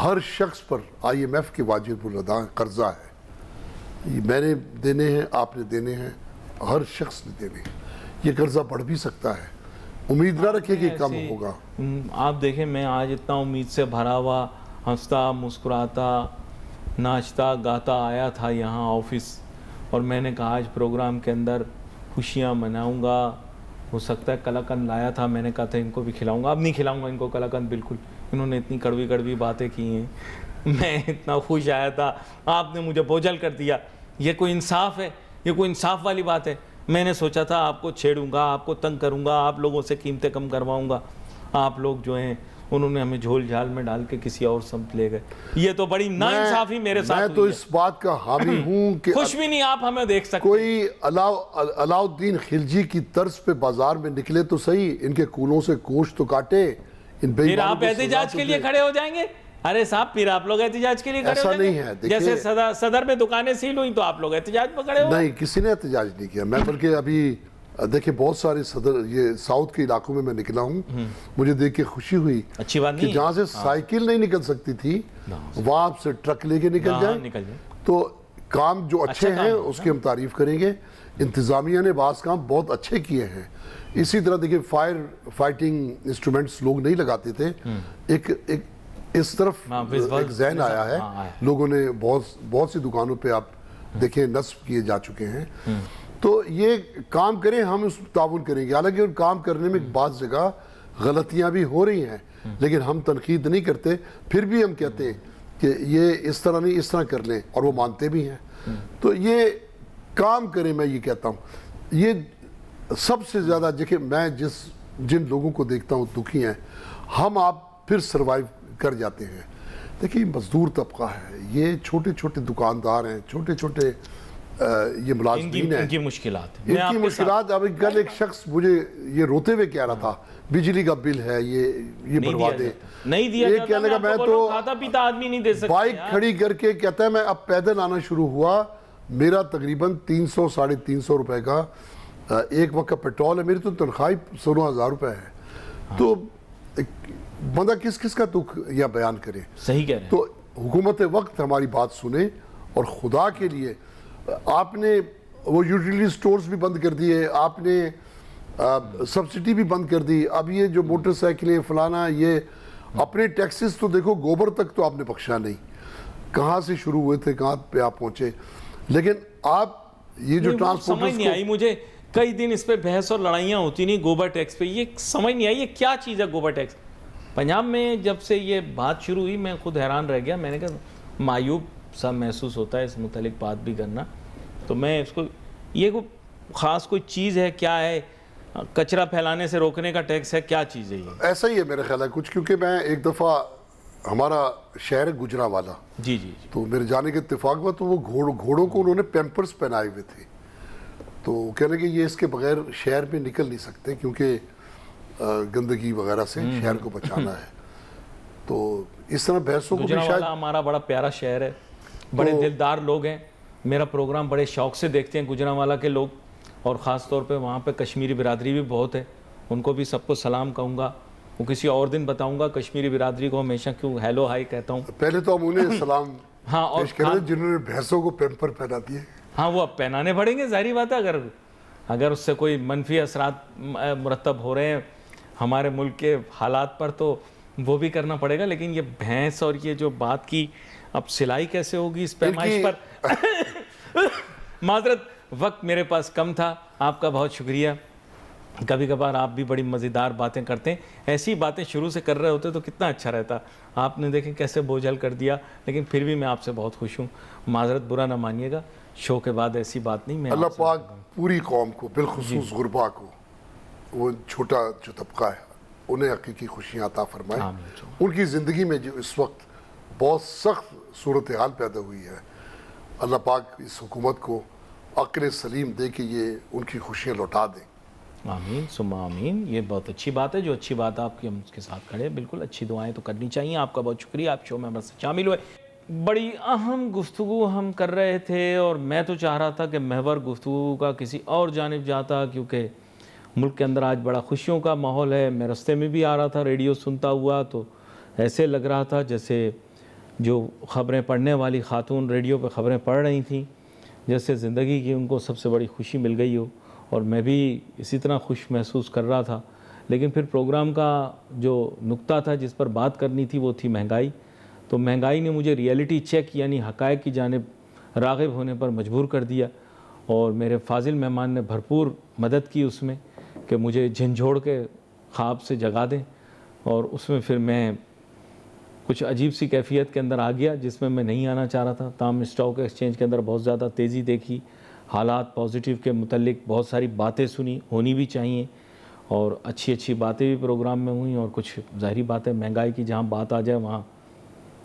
ہر شخص پر آئی ایم ایف کے واجب الادا قرضہ ہے، میں نے دینے ہیں، آپ نے دینے ہیں، ہر شخص نے دینے ہیں۔ یہ قرضہ بڑھ بھی سکتا ہے، امید نہ رکھے کہ کم ہوگا. آپ دیکھیں میں آج اتنا امید سے بھرا ہوا ہنستا مسکراتا ناچتا گاتا آیا تھا یہاں آفس, اور میں نے کہا آج پروگرام کے اندر خوشیاں مناؤں گا. ہو سکتا ہے کلاکند لایا تھا, میں نے کہا تھا ان کو بھی کھلاؤں گا, اب نہیں کھلاؤں گا ان کو کلاکند بالکل, انہوں نے اتنی کڑوی کڑوی باتیں کی ہیں. میں اتنا خوش آیا تھا, آپ نے مجھے بوجھل کر دیا. یہ کوئی انصاف ہے؟ یہ کوئی انصاف والی بات ہے؟ میں نے سوچا تھا آپ کو چھیڑوں گا, آپ کو تنگ کروں گا, آپ لوگوں سے قیمتیں کم کرواؤں گا. آپ لوگ جو ہیں انہوں نے ہمیں جھول جھال میں ڈال کے کسی اور سمت لے گئے. یہ تو بڑی ناانصافی میرے ساتھ ہوئی ہے. میں تو اس بات کا حامی ہوں کہ خوش بھی نہیں آپ ہمیں دیکھ سکتے. کوئی علاء الدین خلجی کی طرز پہ بازار میں نکلے تو صحیح, ان کے کولوں سے گوشت تو کاٹے. پھر آپ احتجاج کے لیے کھڑے ہو جائیں گے؟ ارے صاحب پھر آپ لوگ احتجاج کے لیے کھڑے ہو جائیں گے؟ ایسا نہیں ہے. جیسے صدر میں دکانیں سیل ہوئی تو آپ لوگ احتجاج پہ کھڑے ہو؟ نہیں, کسی نے احتجاج نہیں کیا. میں بلکہ ابھی دیکھیں بہت سارے صدر یہ ساؤتھ کے علاقوں میں نکلا ہوں, مجھے دیکھ کے خوشی ہوئی اچھی بات کہ نہیں جہاں سے سائیکل نہیں نکل سکتی تھی وہاں سے ٹرک لے کے نکل جائیں. تو کام جو اچھے ہیں اس کی ہم تعریف کریں گے. انتظامیہ نے بعض کام بہت اچھے کیے ہیں. اسی طرح دیکھیں فائر فائٹنگ انسٹرومنٹس لوگ نہیں لگاتے تھے, ایک اس طرف ایک ذہن آیا ہے, لوگوں نے بہت سی دکانوں پہ آپ دیکھیں نصب کیے جا چکے ہیں. تو یہ کام کریں, ہم اس تعاون کریں گے. حالانکہ ان کام کرنے میں بعض جگہ غلطیاں بھی ہو رہی ہیں, لیکن ہم تنقید نہیں کرتے, پھر بھی ہم کہتے ہیں کہ یہ اس طرح نہیں اس طرح کر لیں, اور وہ مانتے بھی ہیں. تو یہ کام کریں, میں یہ کہتا ہوں. یہ سب سے زیادہ دیکھیں میں جن لوگوں کو دیکھتا ہوں دکھی ہیں, ہم آپ پھر سروائیو کر جاتے ہیں. دیکھیں مزدور طبقہ ہے, یہ چھوٹے چھوٹے دکاندار ہیں, چھوٹے چھوٹے یہ ملازمین ہیں, ان کی مشکلات ان کی مشکلات. اب کل ایک شخص مجھے یہ روتے ہوئے کہہ رہا تھا بجلی کا بل ہے یہ بھروا دے. نہیں دیا یہ کہنے کا میں تو کھاتا پیتا آدمی نہیں دے سکتا. بائک کھڑی کر کے کہتا ہے میں اب پیدل آنا شروع ہوا, میرا تقریباً 300 ساڑھے 300 روپے کا ایک وقت کا پیٹرول ہے, میری تو تنخواہ 16,000 روپے ہے. تو بندہ کس کا دکھ یا بیان کرے. صحیح کہہ رہے ہیں. تو حکومت وقت ہماری بات سنیں, اور خدا کے لیے آپ نے وہ یوٹیلیٹی سٹورز بھی بند کر دیے, آپ نے سبسڈی بھی بند کر دی. اب یہ جو موٹر سائیکلیں فلانا, یہ اپنے ٹیکسز تو دیکھو گوبر تک تو آپ نے بخشا نہیں. کہاں سے شروع ہوئے تھے کہاں پہ آپ پہنچے. لیکن آپ یہ جو ٹرانسپورٹرز کو سمجھ نہیں آئی مجھے, کئی دن اس پہ بحث اور لڑائیاں ہوتی نہیں گوبر ٹیکس پہ. یہ سمجھ نہیں آئی یہ کیا چیز ہے گوبر ٹیکس. پنجاب میں جب سے یہ بات شروع ہوئی میں خود حیران رہ گیا. میں نے کہا معیوب سا محسوس ہوتا ہے اس متعلق بات بھی کرنا. تو میں اس کو یہ خاص کوئی چیز ہے کیا ہے, کچرا پھیلانے سے روکنے کا ٹیکس ہے, کیا چیز ہے یہ؟ ایسا ہی ہے میرا خیال ہے کچھ. کیونکہ میں ایک دفعہ ہمارا شہر ہے گجرانوالہ, جی جی تو میرے جانے کے اتفاق ہوا تو وہ گھوڑوں کو انہوں نے پیمپرز پہنائے ہوئے تھے. تو کہنے کہ یہ اس کے بغیر شہر میں نکل نہیں سکتے کیونکہ گندگی وغیرہ سے شہر کو بچانا ہے. تو اس طرح بحثوں کو بھی شاید. گجرانوالہ ہمارا بڑا پیارا شہر ہے, بڑے دلدار لوگ ہیں, میرا پروگرام بڑے شوق سے دیکھتے ہیں گجرانوالہ کے لوگ, اور خاص طور پہ وہاں پہ کشمیری برادری بھی بہت ہے. ان کو بھی سب کو سلام کہوں گا, وہ کسی اور دن بتاؤں گا کشمیری برادری کو ہمیشہ کیوں ہیلو ہائی کہتا ہوں. پہلے تو ہم انہیں سلام ہاں, اور پیش کریں جنہوں نے بھینسوں کو پیمپر پہنا دیے. ہاں وہ اب پہنانے پڑیں گے, ظاہری بات ہے. اگر اس سے کوئی منفی اثرات مرتب ہو رہے ہیں ہمارے ملک کے حالات پر تو وہ بھی کرنا پڑے گا. لیکن یہ بھینس اور یہ جو بات کی, اب سلائی کیسے ہوگی اس پیمائش پر؟ معذرت, وقت میرے پاس کم تھا. آپ کا بہت شکریہ. کبھی کبھار آپ بھی بڑی مزیدار باتیں کرتے ہیں, ایسی باتیں شروع سے کر رہے ہوتے تو کتنا اچھا رہتا. آپ نے دیکھیں کیسے بوجھل کر دیا, لیکن پھر بھی میں آپ سے بہت خوش ہوں. معذرت برا نہ مانیے گا, شو کے بعد ایسی بات نہیں. میں اللہ پاک پوری قوم کو بالخصوص غربا کو, وہ چھوٹا جو طبقہ ہے, انہیں حقیقی خوشیاں عطا فرمائے. ان کی زندگی میں جو اس وقت بہت سخت صورتحال پیدا ہوئی ہے, اللہ پاک اس حکومت کو عقل سلیم دے کے یہ ان کی خوشیاں لوٹا دیں. آمین ثم آمین. یہ بہت اچھی بات ہے, جو اچھی بات آپ کی ہم اس کے ساتھ کھڑے. بالکل اچھی دعائیں تو کرنی چاہیے. آپ کا بہت شکریہ, آپ شو میں ہمارے سے شامل ہوئے. بڑی اہم گفتگو ہم کر رہے تھے, اور میں تو چاہ رہا تھا کہ محور گفتگو کا کسی اور جانب جاتا, کیونکہ ملک کے اندر آج بڑا خوشیوں کا ماحول ہے. میں رستے میں بھی آ رہا تھا, ریڈیو سنتا ہوا, تو ایسے لگ رہا تھا جیسے جو خبریں پڑھنے والی خاتون ریڈیو پہ خبریں پڑھ رہی تھیں, جیسے زندگی کی ان کو سب سے بڑی خوشی مل گئی ہو. اور میں بھی اسی طرح خوش محسوس کر رہا تھا. لیکن پھر پروگرام کا جو نقطہ تھا جس پر بات کرنی تھی وہ تھی مہنگائی. تو مہنگائی نے مجھے ریئلٹی چیک یعنی حقائق کی جانب راغب ہونے پر مجبور کر دیا, اور میرے فاضل مہمان نے بھرپور مدد کی اس میں کہ مجھے جھنجھوڑ کے خواب سے جگا دیں, اور اس میں پھر میں کچھ عجیب سی کیفیت کے اندر آ گیا جس میں میں نہیں آنا چاہ رہا تھا. تاہم اسٹاک ایکسچینج کے اندر بہت زیادہ تیزی دیکھی, حالات پازیٹیو کے متعلق بہت ساری باتیں سنی, ہونی بھی چاہیے, اور اچھی باتیں بھی پروگرام میں ہوئیں, اور کچھ ظاہری باتیں مہنگائی کی جہاں بات آ جائے وہاں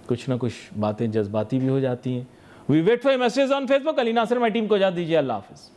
کچھ نہ کچھ باتیں جذباتی بھی ہو جاتی ہیں. We wait for message on Facebook. Ali Nasir میں ٹیم کو اجازت دیجیے. اللہ حافظ.